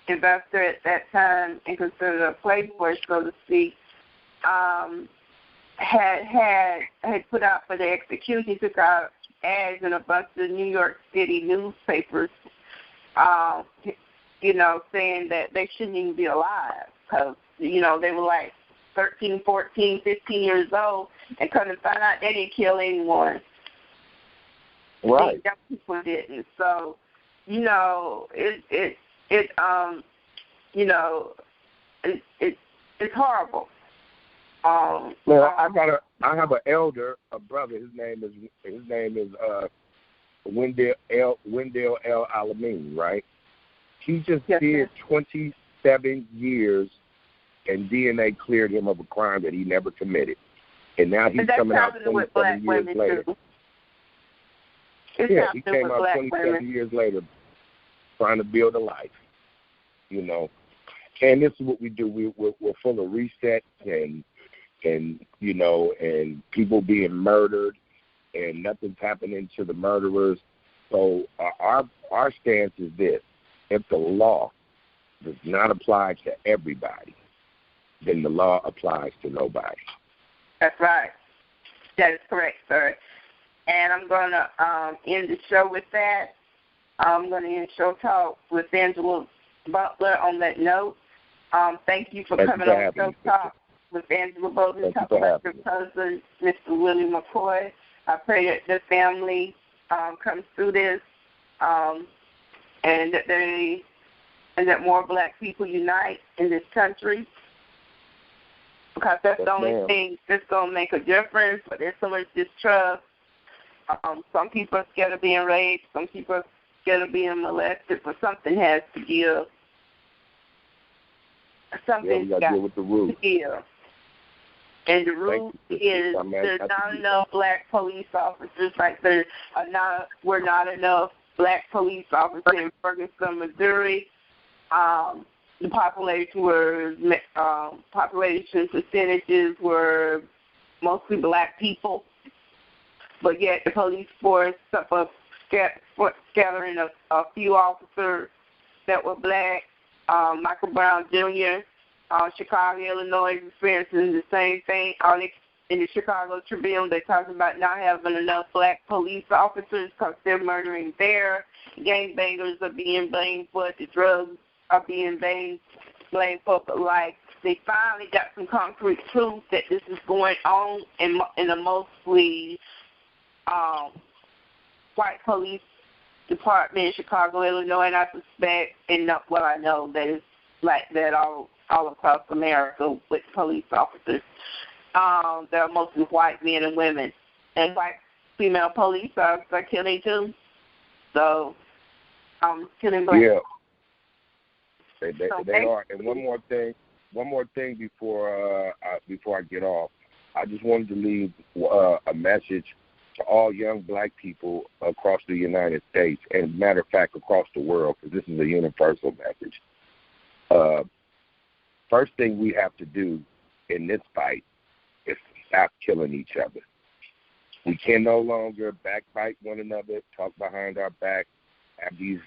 investor at that time and considered a playboy, so to speak, had put out for the execution. He took out ads in a bunch of New York City newspapers, saying that they shouldn't even be alive because, they were like 13, 14, 15 years old and couldn't find out they didn't kill anyone. Right. Young people didn't. So, it's horrible. Well, I have an elder, a brother. His name is Wendell L. Alameen, right? He just did 27 years, and DNA cleared him of a crime that he never committed, and now he's coming out 27 years later. Yeah, he came out 27 years later, trying to build a life, And this is what we do. We're full of reset and people being murdered, and nothing's happening to the murderers. So our stance is this: if the law does not apply to everybody, then the law applies to nobody. That's right. That is correct, sir. And I'm going to end the show with that. I'm going to end Show Talk with Angela Butler on that note. Thank you for coming on Show Talk with Angela Butler, talking about your cousin, Mr. Willie McCoy. I pray that the family comes through this and that more black people unite in this country, because that's the only thing that's going to make a difference. But there's so much distrust. Some people are scared of being raped. Some people are scared of being molested. But something has to give. Something's got to deal with the root. And the root is there's not enough black police officers. Like we're not enough black police officers in Ferguson, Missouri. The population percentages were mostly black people. But yet the police force suffered scattering of a few officers that were black. Michael Brown Jr., Chicago, Illinois, is experiencing the same thing. In the Chicago Tribune, they're talking about not having enough black police officers because they're murdering there. Gangbangers are being blamed for it. The drugs are being blamed for it. Like, they finally got some concrete proof that this is going on in a mostly white police department in Chicago, Illinois, and I suspect, I know that it's like that all across America with police officers. There are mostly white men and women, and white female police officers are killing too. So, killing black. Yeah, they are. And one more thing before I get off, I just wanted to leave a message to all young black people across the United States, and matter of fact, across the world, because this is a universal message. First thing we have to do in this fight is stop killing each other. We can no longer backbite one another, talk behind our back, have these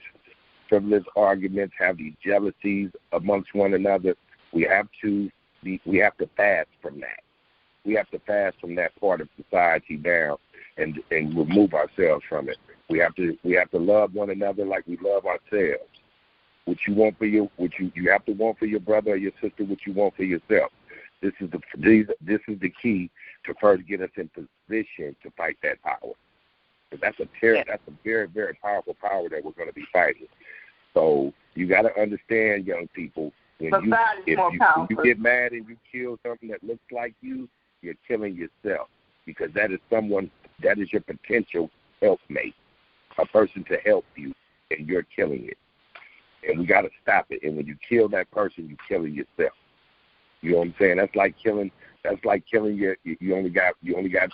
frivolous arguments, have these jealousies amongst one another. We have to fast from that. We have to fast from that part of society down and remove ourselves from it. We have to love one another like we love ourselves. What you want for you have to want for your brother or your sister, what you want for yourself. This is the key to first get us in position to fight that power. That's a very, very powerful power that we're going to be fighting. So you got to understand, young people, if you get mad and you kill something that looks like you, you're killing yourself, because that is your potential helpmate, a person to help you, and you're killing it. And we got to stop it. And when you kill that person, you're killing yourself. You know what I'm saying? That's like killing you only got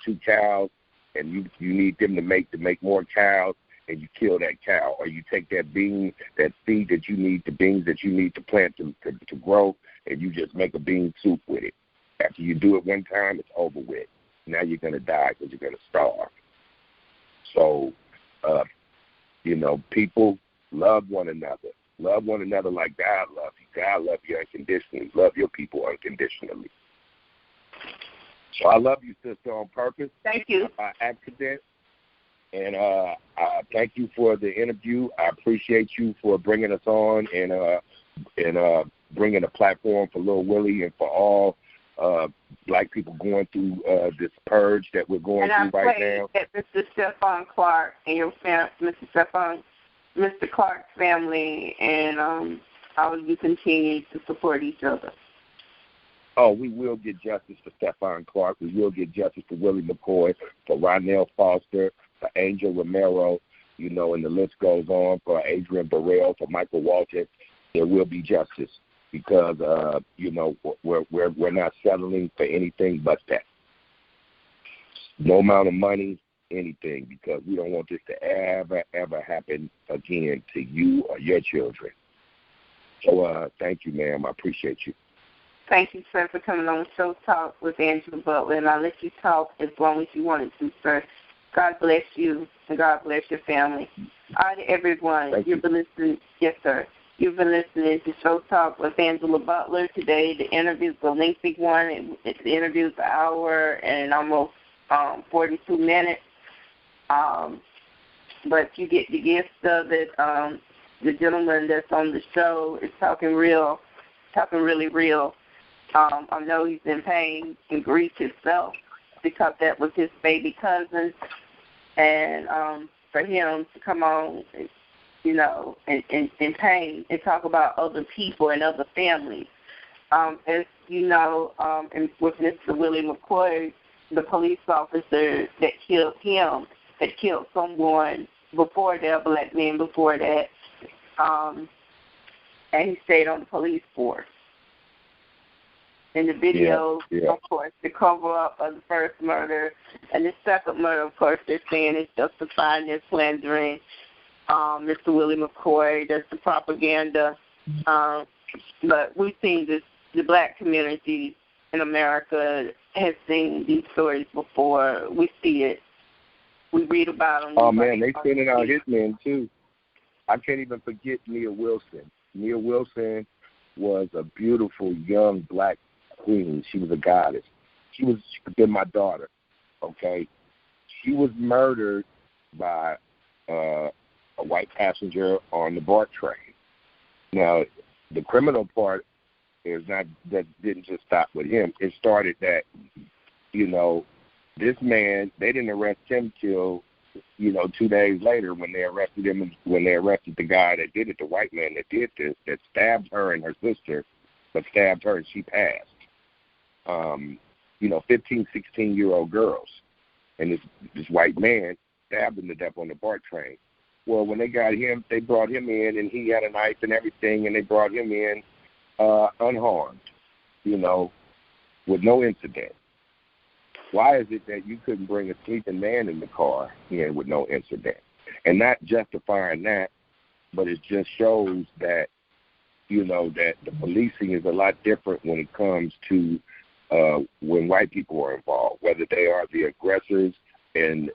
2 cows, and you need them to make more cows, and you kill that cow, or you take that seed that you need, the beans that you need to plant to grow, and you just make a bean soup with it. After you do it one time, it's over with. Now you're going to die because you're going to starve. So, people love one another. Love one another like God loves you. God loves you unconditionally. Love your people unconditionally. So I love you, sister, on purpose. Thank you. Not by accident. And I thank you for the interview. I appreciate you for bringing us on and bringing a platform for Lil Willie and for all black people going through this purge that we're going through right now. And I pray that Mr. Stephon Clark and your family, Mr. Clark's family, and how you continue to support each other. Oh, we will get justice for Stephon Clark. We will get justice for Willie McCoy, for Ronell Foster, for Angel Romero, you know, and the list goes on, for Adrian Burrell, for Michael Walton. There will be justice because, you know, we're not settling for anything but that. No amount of money, anything, because we don't want this to ever happen again to you or your children. So thank you, ma'am. I appreciate you. Thank you, sir, for coming on Show Talk with Angela Butler, and I'll let you talk as long as you wanted to, sir. God bless you, and God bless your family. All right, everyone, you've been listening. Yes, sir. You've been listening to Show Talk with Angela Butler today. The interview is a lengthy one. The interview is an hour and almost 42 minutes. But you get the gist of it. The gentleman that's on the show is talking really real. I know he's in pain and grief himself because that was his baby cousin. And for him to come on, you know, in pain and talk about other people and other families. As you know, and with Mr. Willie McCoy, the police officer that killed him, had killed someone before that, a black man before that, and he stayed on the police force. In the video, of course, the cover-up of the first murder and the second murder, of course, they're saying it's justified and they're slandering Mr. Willie McCoy. That's the propaganda. But we've seen this, the black community in America has seen these stories before. We see it. We read about them. Oh, man, they sending out hitmen, too. I can't even forget Nia Wilson. Nia Wilson was a beautiful young black queen. She was a goddess. She could have been my daughter, okay? She was murdered by a white passenger on the BART train. Now, the criminal part is not that didn't just stop with him. It started that, you know, this man, they didn't arrest him till, you know, 2 days later when they arrested him, when they arrested the guy that did it, the white man that did this, that stabbed her and her sister, but stabbed her and she passed. You know, 15, 16-year-old girls. And this white man stabbed them to death on the BART train. Well, when they got him, they brought him in, and he had a knife and everything, and they brought him in unharmed, you know, with no incident. Why is it that you couldn't bring a sleeping man in the car in with no incident? And not justifying that, but it just shows that, you know, that the policing is a lot different when it comes to when white people are involved, whether they are the aggressors and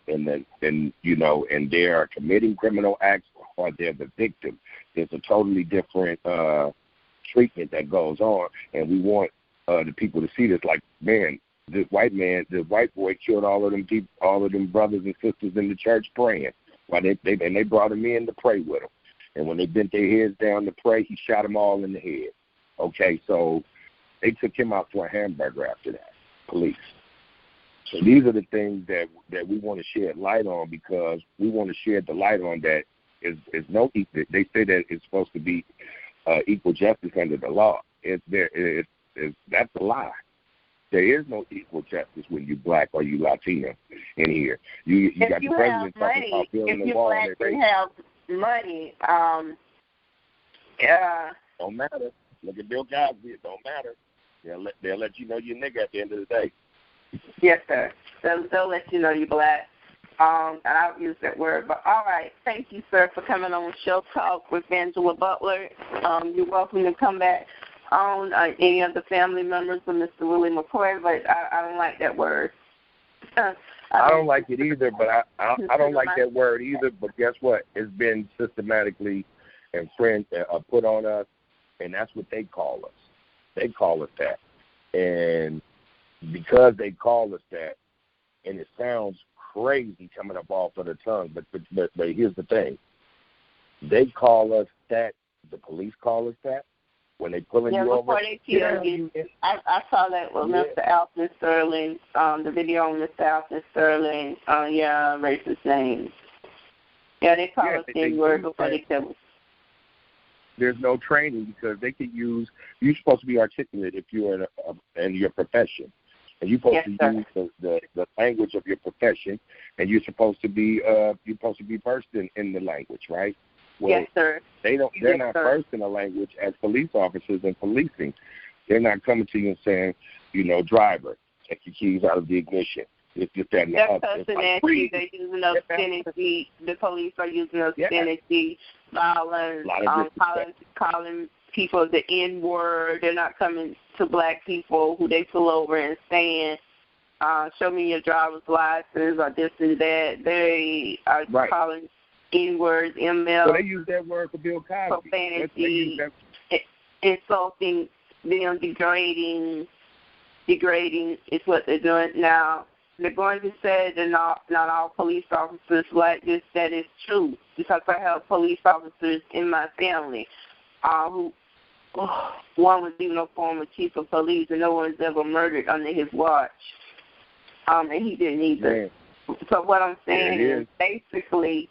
you know, and they are committing criminal acts or they're the victim. There's a totally different treatment that goes on, and we want the people to see this. Like, man, this white boy killed all of them brothers and sisters in the church praying. While they brought him in to pray with them, and when they bent their heads down to pray, he shot them all in the head. Okay, so they took him out for a hamburger after that, police. So these are the things that we want to shed light on, because we want to shed the light on that is no equal. They say that it's supposed to be equal justice under the law. That's a lie. There is no equal justice when you black or you Latino in here. You got the president talking about building a wall. If you have money, don't matter. Look at Bill Cosby. It don't matter. They'll let you know you're nigga at the end of the day. Yes, sir. They'll let you know you're black. And I'll use that word. But all right, thank you, sir, for coming on Show Talk with Angela Butler. You're welcome to come back on any of the family members of Mr. Willie McCoy, but I don't like that word. I don't like it either, but I don't like that word either. But guess what? It's been systematically infringe put on us, and that's what they call us. They call us that. And because they call us that, and it sounds crazy coming up off of the tongue, but here's the thing. They call us that. The police call us that. When they pulling you over. They kill you. I saw that with Mr. Alton Sterling, the video on Mr. Alton Sterling, racist names. Yeah, they call us N-word before they kill us. There's no training because they could use, you're supposed to be articulate if you're in your profession. And you're supposed to use the language of your profession, and you're supposed to be versed in the language, right? Well, yes, sir. They're not versed in the language as police officers in policing. They're not coming to you and saying, driver, take your keys out of the ignition. It's just that. They're cussing at you. They're using obscenity. The police are using obscenity, violence, calling people the N-word. They're not coming to black people who they pull over and saying, show me your driver's license or this and that. They are calling N-words, ML. So they use that word for Bill Cosby. Profanity, insulting them, degrading is what they're doing now. They're going to say that not all police officers like this. That is true because I have police officers in my family who one was even a former chief of police, and no one's ever murdered under his watch, and he didn't either. Man. So what I'm saying is basically,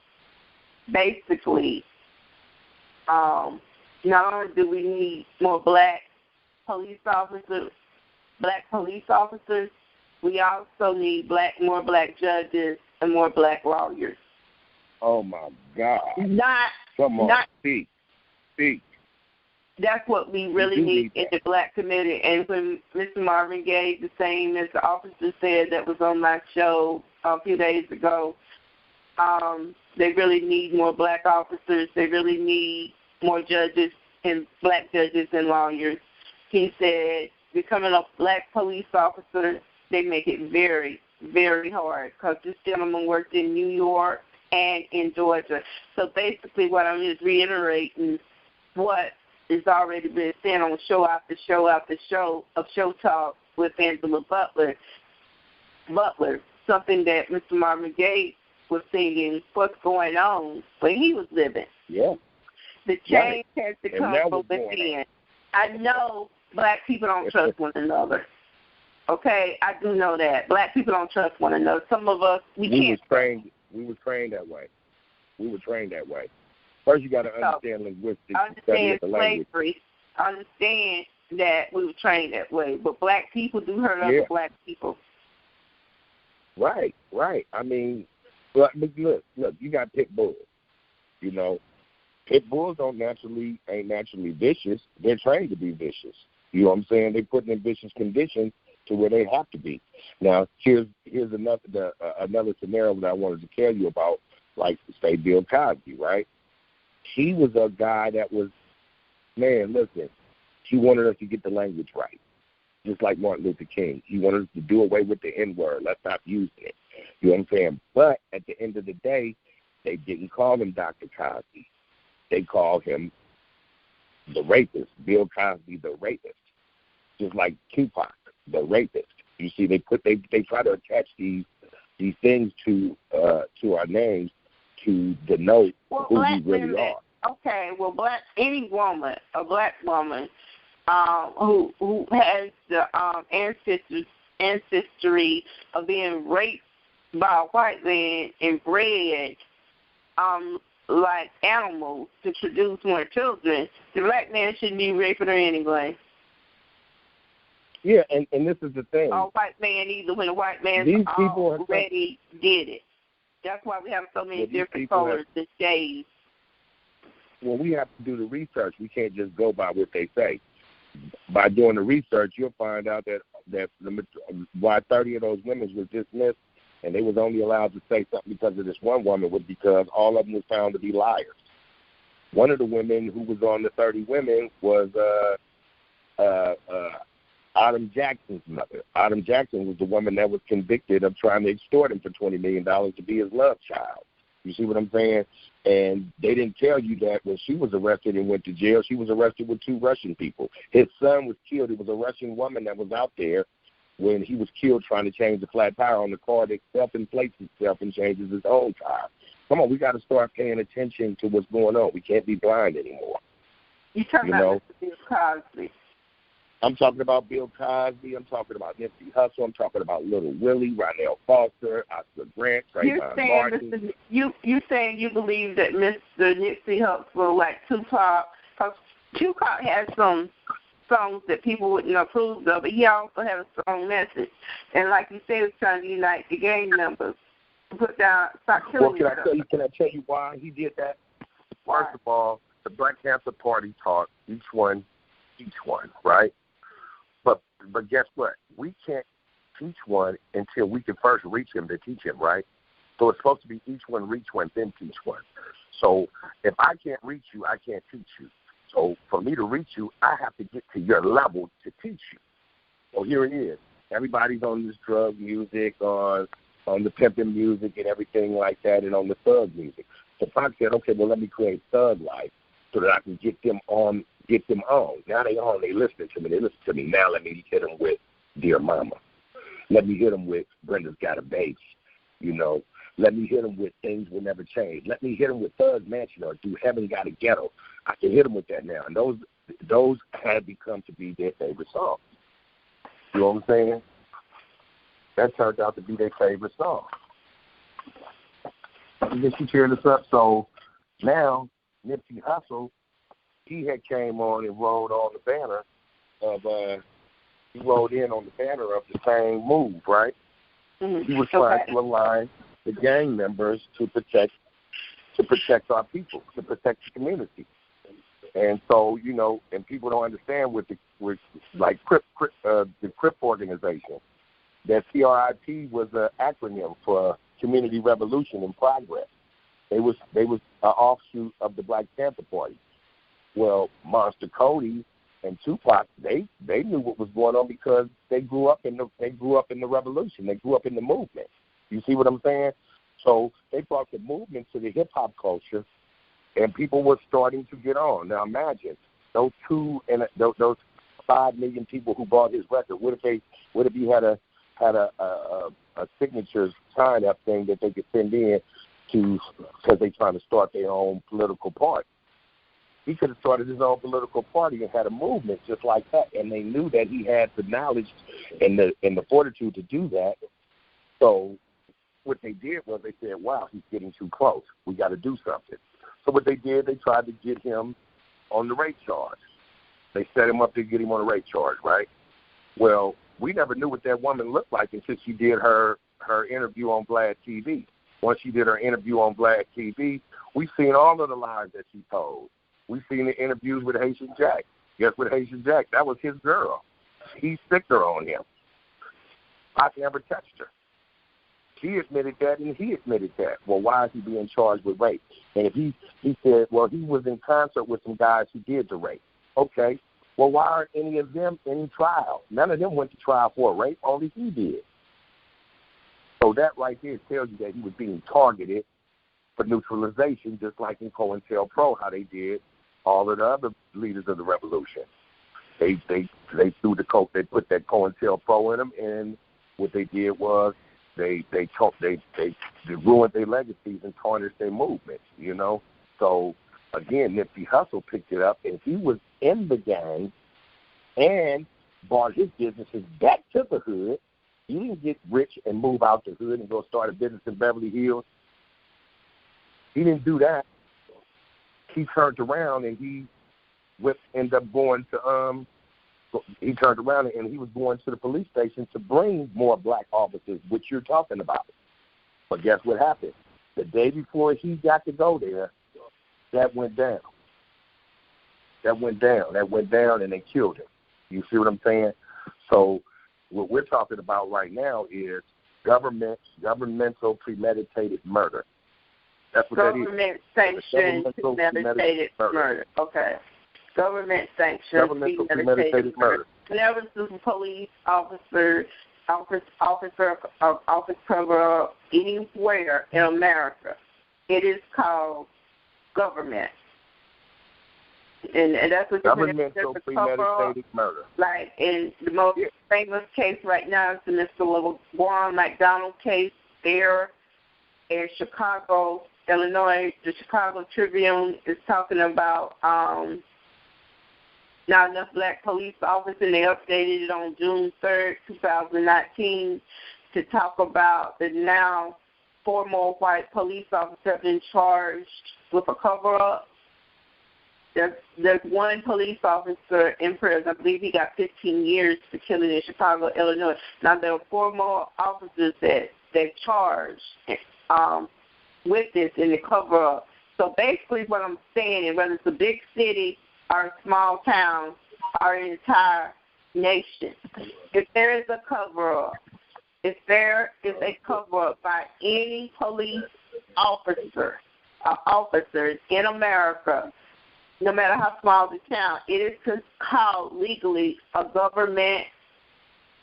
not only do we need more black police officers, we also need more black judges and more black lawyers. Oh my God! Speak. That's what we really need in the black community. And when Mr. Marvin Gaye, the same as the officer said that was on my show a few days ago, they really need more black officers. They really need more judges and black judges and lawyers. He said becoming a black police officer, they make it very, very hard because this gentleman worked in New York and in Georgia. So basically what I'm just reiterating what has already been said on show after show after show of Show Talk with Angela Butler, something that Mr. Marvin Gaye was singing, what's going on when he was living. Yeah. The change has to come from within. I know black people don't trust one another. Okay, I do know that. Black people don't trust one another. Some of us, we can't. We were trained that way. First, you got to understand linguistics. I understand slavery. I understand that we were trained that way. But black people do hurt other black people. Right. I mean, look, you got pit bulls. Pit bulls ain't naturally vicious. They're trained to be vicious. You know what I'm saying? They put in vicious conditions to where they have to be. Now, here's another scenario that I wanted to tell you about, like, say, Bill Cosby, right? He was a guy that was, he wanted us to get the language right, just like Martin Luther King. He wanted us to do away with the N-word. Let's stop using it. You know what I'm saying? But at the end of the day, they didn't call him Dr. Cosby. They called him the rapist, Bill Cosby the rapist, just like Tupac, the rapist. You see, they try to attach these things to our names to denote who we really are. Okay, well, a black woman who has the ancestry of being raped by a white man and bred like animals to produce more children, the black man shouldn't be raping her anyway. Yeah, and this is the thing. Or white man either, when a white man already did it. That's why we have so many different colors and shades. Well, we have to do the research. We can't just go by what they say. By doing the research, you'll find out that why 30 of those women was dismissed, and they was only allowed to say something because of this one woman was because all of them was found to be liars. One of the women who was on the 30 women was Autumn Jackson's mother. Autumn Jackson was the woman that was convicted of trying to extort him for $20 million to be his love child. You see what I'm saying? And they didn't tell you that when she was arrested and went to jail, she was arrested with 2 Russian people. His son was killed. It was a Russian woman that was out there when he was killed trying to change the flat tire on the car that self-inflates itself and changes its own tire. Come on, we got to start paying attention to what's going on. We can't be blind anymore. You're talking about Bill Cosby. I'm talking about Bill Cosby. I'm talking about Nipsey Hussle. I'm talking about Little Willie, Ronell Foster, Oscar Grant, Trayvon Martin. You saying you believe that Mr. Nipsey Hussle, like Tupac, because Tupac has some songs that people wouldn't approve of, but he also had a strong message. And like you said, it's trying to unite the gang members to put down, stop killing each other. Can I tell you why he did that? First of all, the Black Panther Party taught each one, right? But guess what? We can't teach one until we can first reach him to teach him, right? So it's supposed to be each one reach one, then teach one. So if I can't reach you, I can't teach you. So for me to reach you, I have to get to your level to teach you. So here it is. Everybody's on this drug music, on the pimping music and everything like that, and on the thug music. So Pac said, okay, well, let me create Thug Life so that I can get them on. Now they on. They listening to me. They listen to me. Now let me hit them with Dear Mama. Let me hit them with Brenda's Got a Baby. Let me hit them with Things Will Never Change. Let me hit them with Thug Mansion or Do Heaven Got a Ghetto. I can hit them with that now. And those have become to be their favorite songs. You know what I'm saying? That turned out to be their favorite song. I guess you tearing this up. So now Nipsey Hussle, he had came on and rode on the banner of he rode in on the banner of the same move, right? Mm-hmm. He was trying to align the gang members to protect our people, to protect the community. And so, and people don't understand with the CRIP organization, that CRIP was an acronym for Community Revolution in Progress. They was an offshoot of the Black Panther Party. Well, Monster Cody and Tupac, they knew what was going on because they grew up in the revolution. They grew up in the movement. You see what I'm saying? So they brought the movement to the hip hop culture, and people were starting to get on. Now imagine those 5 million people who bought his record. What if he had a signature sign up thing that they could send in because they're trying to start their own political party? He could have started his own political party and had a movement just like that, and they knew that he had the knowledge and the fortitude to do that. So what they did was they said, wow, he's getting too close. We got to do something. So what they did, they tried to get him on the rape charge. They set him up to get him on a rape charge, right? Well, we never knew what that woman looked like until she did her interview on Vlad TV. Once she did her interview on Vlad TV, we've seen all of the lies that she told. We've seen the interviews with Haitian Jack. Guess what, Haitian Jack? That was his girl. He sicked her on him. I never touched her. She admitted that, and he admitted that. Well, why is he being charged with rape? And if he said, well, he was in concert with some guys who did the rape. Okay. Well, why aren't any of them in trial? None of them went to trial for a rape. Only he did. So that right there tells you that he was being targeted for neutralization, just like in COINTELPRO, how they did all of the other leaders of the revolution. They threw the coke. They put that COINTELPRO in them, and what they did was they ruined their legacies and tarnished their movements. So again, Nipsey Hussle picked it up, and he was in the gang and brought his businesses back to the hood. He didn't get rich and move out the hood and go start a business in Beverly Hills. He didn't do that. He turned around and he ended up going to he turned around and he was going to the police station to bring more black officers, which you're talking about. But guess what happened? The day before he got to go there, that went down. That went down, and they killed him. You see what I'm saying? So what we're talking about right now is governmental premeditated murder. That's what Government-sanctioned premeditated murder. Okay. Government-sanctioned premeditated murder. Never some police officer cover up anywhere in America It is called government. And that's what governmental premeditated murder. Like, in the most famous case right now is the Mr. LeBron McDonald case there in Chicago, Illinois. The Chicago Tribune is talking about not enough black police officers, and they updated it on June 3rd, 2019, to talk about that now 4 more white police officers have been charged with a cover-up. There's 1 police officer in prison. I believe he got 15 years for killing in Chicago, Illinois. Now, there are 4 more officers that they've charged with this in the cover-up. So basically what I'm saying is, whether it's a big city or a small town or an entire nation, if there is a cover-up, if there is a cover-up by any police officer or officers in America, no matter how small the town, it is called legally a government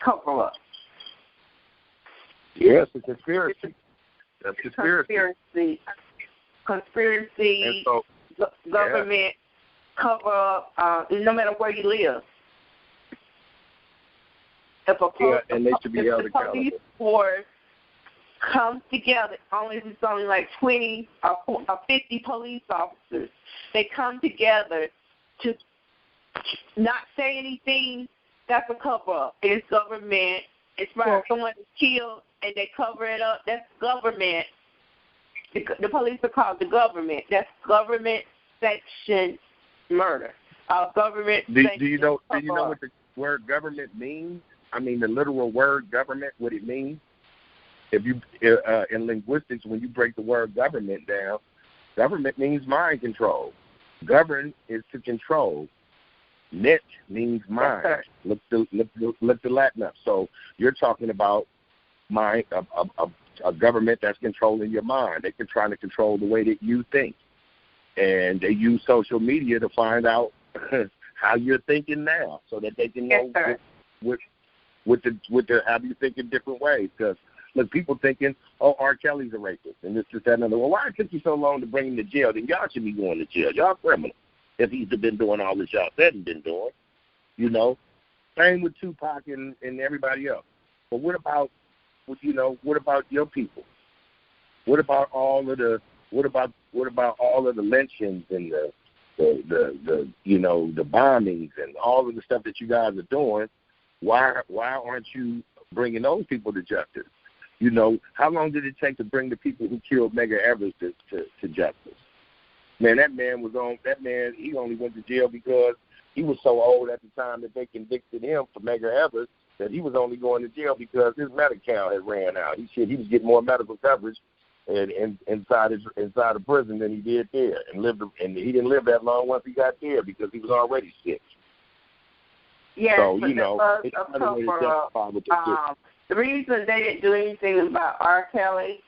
cover-up. Yes, a conspiracy. That's conspiracy. Conspiracy, so, government cover-up, no matter where you live. And they should be held accountable. If the police force comes together, it's only like 20 or 50 police officers. They come together to not say anything. That's a cover-up. It's government. It's right. Someone is killed and they cover it up. That's government. The police are called the government. That's government sanctioned murder. Government. Do you know what the word government means? I mean, the literal word government, what it means. If you in linguistics, when you break the word government down, government means mind control. Govern is to control. Net means mind. Look the Latin up. So you're talking about mind, a government that's controlling your mind. They're trying to control the way that you think, and they use social media to find out how you're thinking now, so that they can know what have you think in different ways. Because look, people thinking, oh, R. Kelly's a racist, and this, that, and other. Well, why it took you so long to bring him to jail? Then y'all should be going to jail. Y'all criminals if he's been doing all this y'all said and been doing. You know, same with Tupac and everybody else. But what about your people? What about all of the lynchings and the bombings and all of the stuff that you guys are doing? Why aren't you bringing those people to justice? You know, how long did it take to bring the people who killed Medgar Evers to justice? Man, he only went to jail because he was so old at the time that they convicted him for Medgar Evers that he was only going to jail because his Medi-Cal had ran out. He said he was getting more medical coverage inside of prison than he did there, and he didn't live that long once he got there because he was already sick. Yes, so, the reason they didn't do anything about R. Kelly,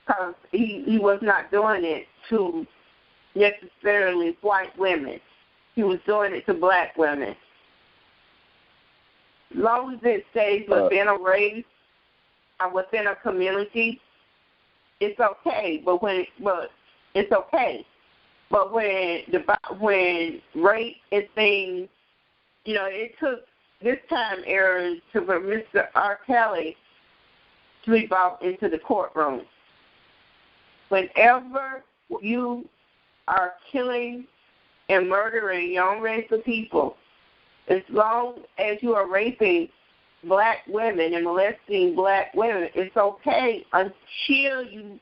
because he was not doing it to necessarily white women. He was doing it to black women. As long as it stays within a race or within a community, it's okay. But when race and things, it took this time era for Mr. R. Kelly to evolve into the courtroom. Whenever you are killing and murdering your own race of people, as long as you are raping black women and molesting black women, it's okay until you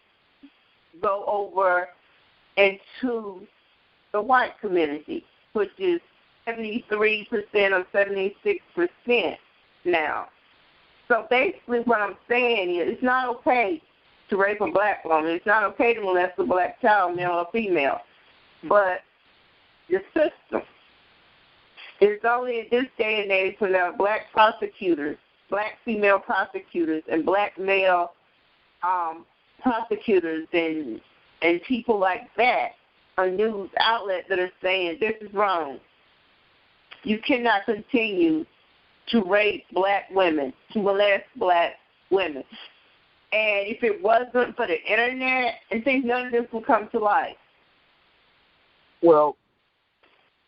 go over into the white community, which is 73% or 76% now. So basically what I'm saying is it's not okay to rape a black woman. It's not okay to molest a black child, male or female. But the system is only in this day and age when there are black prosecutors, black female prosecutors, and black male prosecutors and people like that, a news outlet that are saying this is wrong. You cannot continue to rape black women, to molest black women. And if it wasn't for the internet and things, none of this would come to light. Well,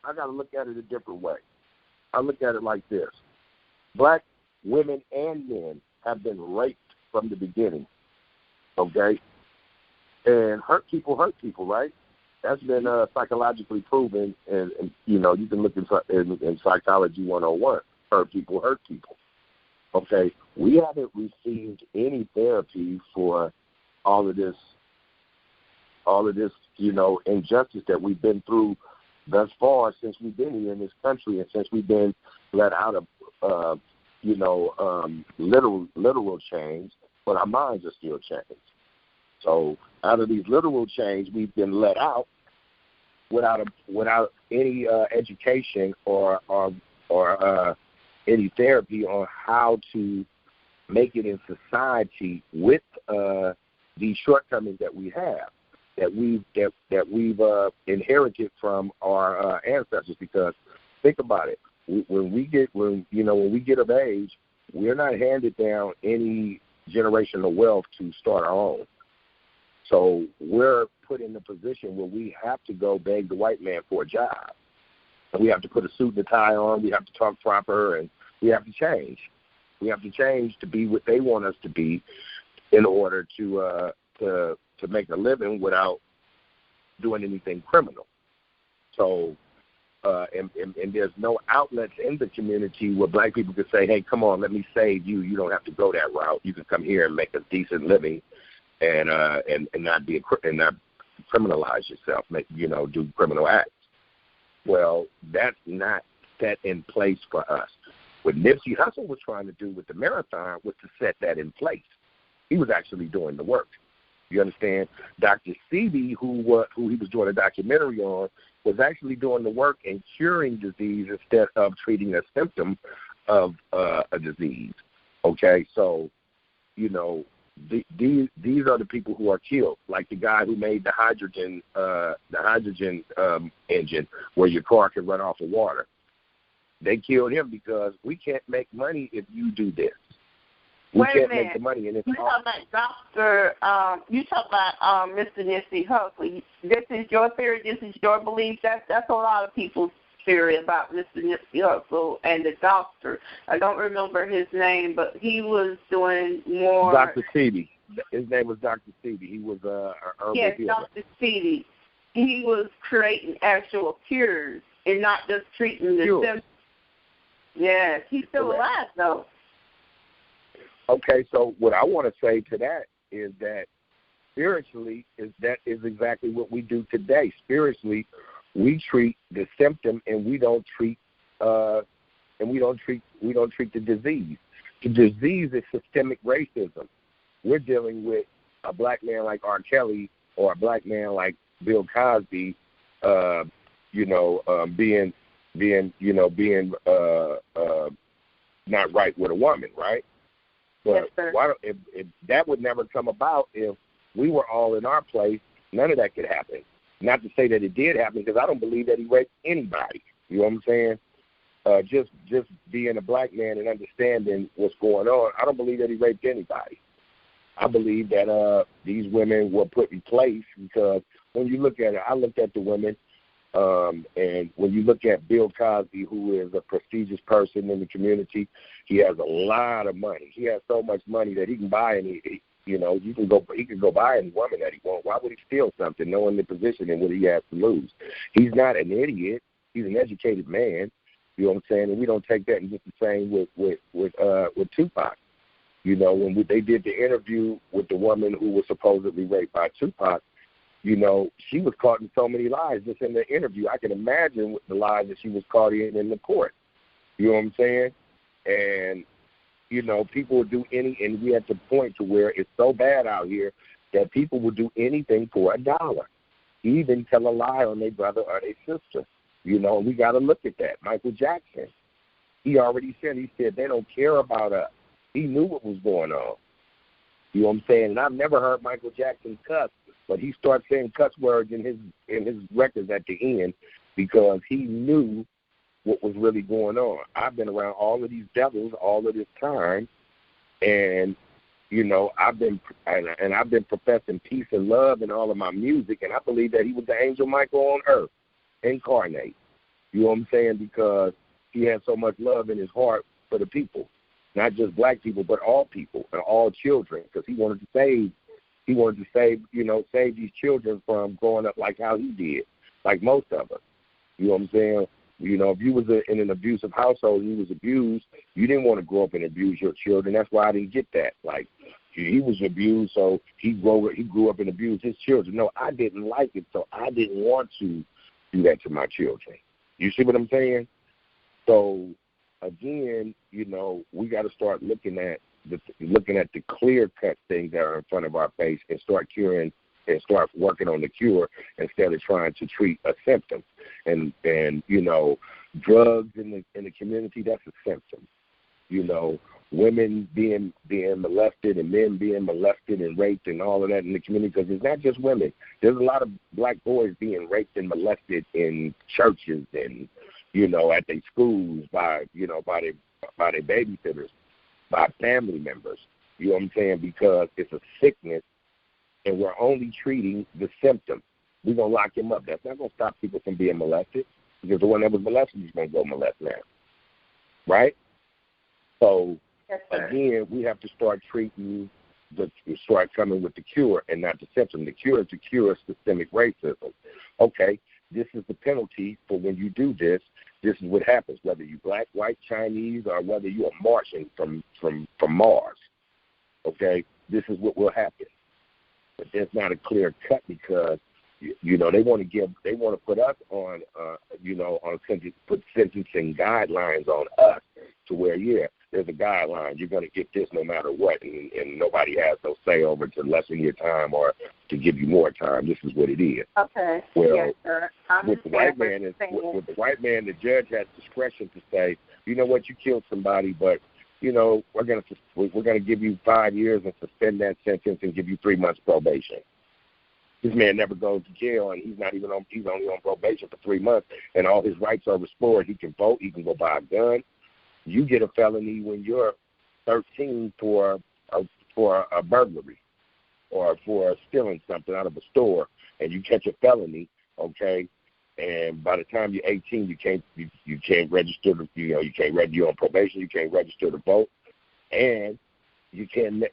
I got to look at it a different way. I look at it like this. Black women and men have been raped from the beginning, okay? And hurt people, right? That's been psychologically proven, and you know, you can look in Psychology 101, hurt people, okay? We haven't received any therapy for all of this, you know, injustice that we've been through thus far since we've been here in this country and since we've been let out of, literal chains, but our minds are still chained. So out of these literal chains, we've been let out without any education or any therapy on how to make it in society with these shortcomings that we have, that we've inherited from our ancestors. Because think about it, when we get of age, we're not handed down any generational wealth to start our own. So we're put in the position where we have to go beg the white man for a job. And we have to put a suit and a tie on. We have to talk proper, and we have to change. We have to change to be what they want us to be in order to make a living without doing anything criminal. So, and there's no outlets in the community where black people could say, hey, come on, let me save you. You don't have to go that route. You can come here and make a decent living and not criminalize yourself, do criminal acts. Well, that's not set in place for us. What Nipsey Hussle was trying to do with the marathon was to set that in place. He was actually doing the work. You understand? Dr. Sebi, who he was doing a documentary on, was actually doing the work in curing disease instead of treating a symptom of a disease. Okay, so, these are the people who are killed, like the guy who made the hydrogen engine where your car can run off of water. They killed him because we can't make money if you do this. We can't make the money. And it's you talking about Mr. Nipsey Hussle. This is your theory. This is your belief. That's a lot of people's theory about Mr. Nipsey Hussle and the doctor. I don't remember his name, but he was doing more. Dr. Sebi. His name was Dr. Sebi. He was a herbal healer. Yes, Dr. Sebi. He was creating actual cures and not just treating the symptoms. Yes, he's still alive though. Okay, so what I want to say to that is that spiritually that is exactly what we do today. Spiritually, we treat the symptom and we don't treat the disease. The disease is systemic racism. We're dealing with a black man like R. Kelly or a black man like Bill Cosby, being not right with a woman, right? But yes, if that would never come about if we were all in our place, none of that could happen. Not to say that it did happen, because I don't believe that he raped anybody. You know what I'm saying? Just being a black man and understanding what's going on, I don't believe that he raped anybody. I believe that these women were put in place because when you look at it, I looked at the women, and when you look at Bill Cosby, who is a prestigious person in the community, he has a lot of money. He has so much money that he can buy he can go buy any woman that he wants. Why would he steal something knowing the position and what he has to lose? He's not an idiot. He's an educated man. You know what I'm saying? And we don't take that. And just the same with Tupac. When they did the interview with the woman who was supposedly raped by Tupac, she was caught in so many lies just in the interview. I can imagine the lies that she was caught in the court. You know what I'm saying? And, people will do and we at the point to where it's so bad out here that people will do anything for $1. Even tell a lie on their brother or their sister. We got to look at that. Michael Jackson, he already said, they don't care about us. He knew what was going on. You know what I'm saying? And I've never heard Michael Jackson cuss, but he started saying cuss words in his records at the end because he knew what was really going on. I've been around all of these devils all of this time, and, You know, I've been professing peace and love in all of my music, and I believe that he was the angel Michael on earth, incarnate. You know what I'm saying? Because he had so much love in his heart for the people, not just black people, but all people and all children, because he wanted to save, save these children from growing up like how he did, like most of us. You know what I'm saying? You know, if you was in an abusive household and you was abused, you didn't want to grow up and abuse your children. That's why I didn't get that. Like, he was abused, so he grew up and abused his children. No, I didn't like it, so I didn't want to do that to my children. You see what I'm saying? So, again, you know, we got to start looking at the clear-cut things that are in front of our face and start curing and start working on the cure instead of trying to treat a symptom. And you know, drugs in the community, that's a symptom. You know, women being molested and men being molested and raped and all of that in the community, because it's not just women. There's a lot of black boys being raped and molested in churches and, you know, at their schools by their babysitters, by family members. You know what I'm saying? Because it's a sickness, and we're only treating the symptom. We're going to lock him up. That's not going to stop people from being molested, because the one that was molested is going to go molest now. Right? So, yes, again, we have to start start coming with the cure and not the symptom. The cure is to cure systemic racism. Okay, this is the penalty for when you do this. This is what happens, whether you're black, white, Chinese, or whether you're a Martian from Mars. Okay, this is what will happen. But there's not a clear cut, because you know they want to put us on put sentencing guidelines on us to where there's a guideline, you're going to get this no matter what, and nobody has no say over to lessen your time or to give you more time. This is what it is. Okay. Well, yes, sir. with the white man, the judge has discretion to say, you know what, you killed somebody, but you know, we're going to give you 5 years and suspend that sentence and give you 3 months probation. This man never goes to jail, and he's only on probation for 3 months, and all his rights are restored. He can vote. He can go buy a gun. You get a felony when you're 13 for a burglary or for stealing something out of a store, and you catch a felony, okay? And by the time you're 18, you can't register. You're on probation. You can't register to vote, and you can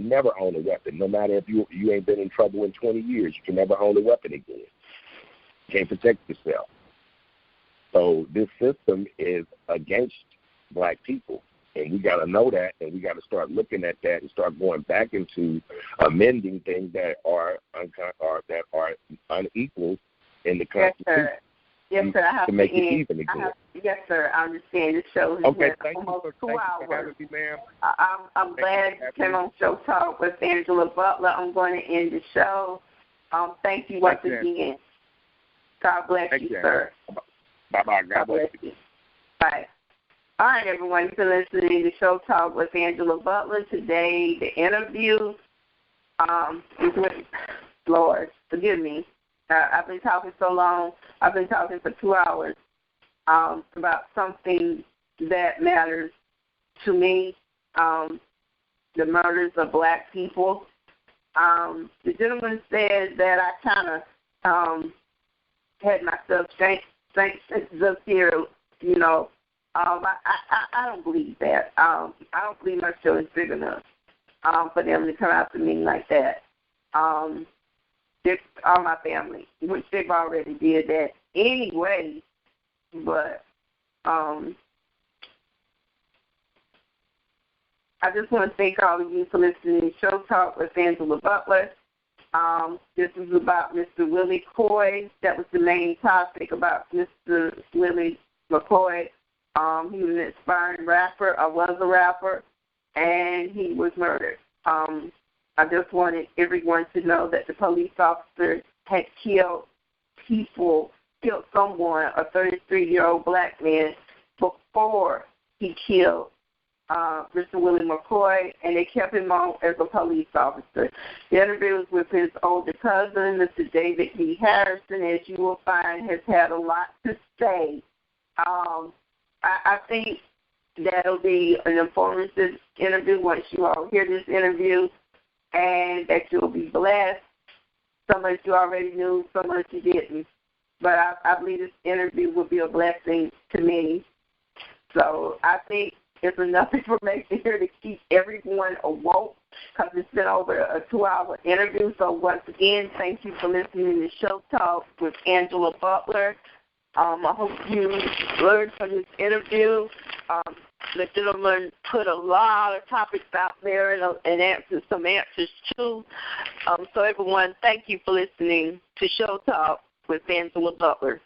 never own a weapon. No matter if you ain't been in trouble in 20 years, you can never own a weapon again. You can't protect yourself. So this system is against black people, and we got to know that, and we got to start looking at that and start going back into amending things that are unequal in the Constitution. Yes, sir. I have to make it even again. Yes, sir. I understand. This show has been almost 2 hours. For having me, ma'am. I'm glad you came on Show Talk with Angela Butler. I'm going to end the show. Thank you once again. God bless you, sir. Bye-bye. God bless you. Bye. All right, everyone. You've been listening to Show Talk with Angela Butler. Today, the interview is with, Lord, forgive me. I've been talking so long. I've been talking for 2 hours about something that matters to me, the murders of black people. The gentleman said that I kind of had myself senses up here, you know. I don't believe that. I don't believe my show is big enough for them to come after me like that. It's all my family, which they've already did that anyway. But I just want to thank all of you for listening to Show Talk with Angela Butler. This is about Mr. Willie Coy. That was the main topic, about Mr. Willie McCoy. He was an aspiring rapper, or was a rapper, and he was murdered. I just wanted everyone to know that the police officer had killed someone, a 33-year-old black man, before he killed Mr. Willie McCoy, and they kept him on as a police officer. The interview was with his older cousin, Mr. David B. Harrison, as you will find, has had a lot to say. I think that'll be an informative interview once you all hear this interview, and that you'll be blessed. Some of it you already knew, some of it you didn't. But I believe this interview will be a blessing to me. So I think there's enough information here to keep everyone awoke, because it's been over a 2-hour interview. So once again, thank you for listening to Show Talk with Angela Butler. I hope you learned from this interview. The gentleman put a lot of topics out there and answered some answers too. So everyone, thank you for listening to Show Talk with Angela Butler.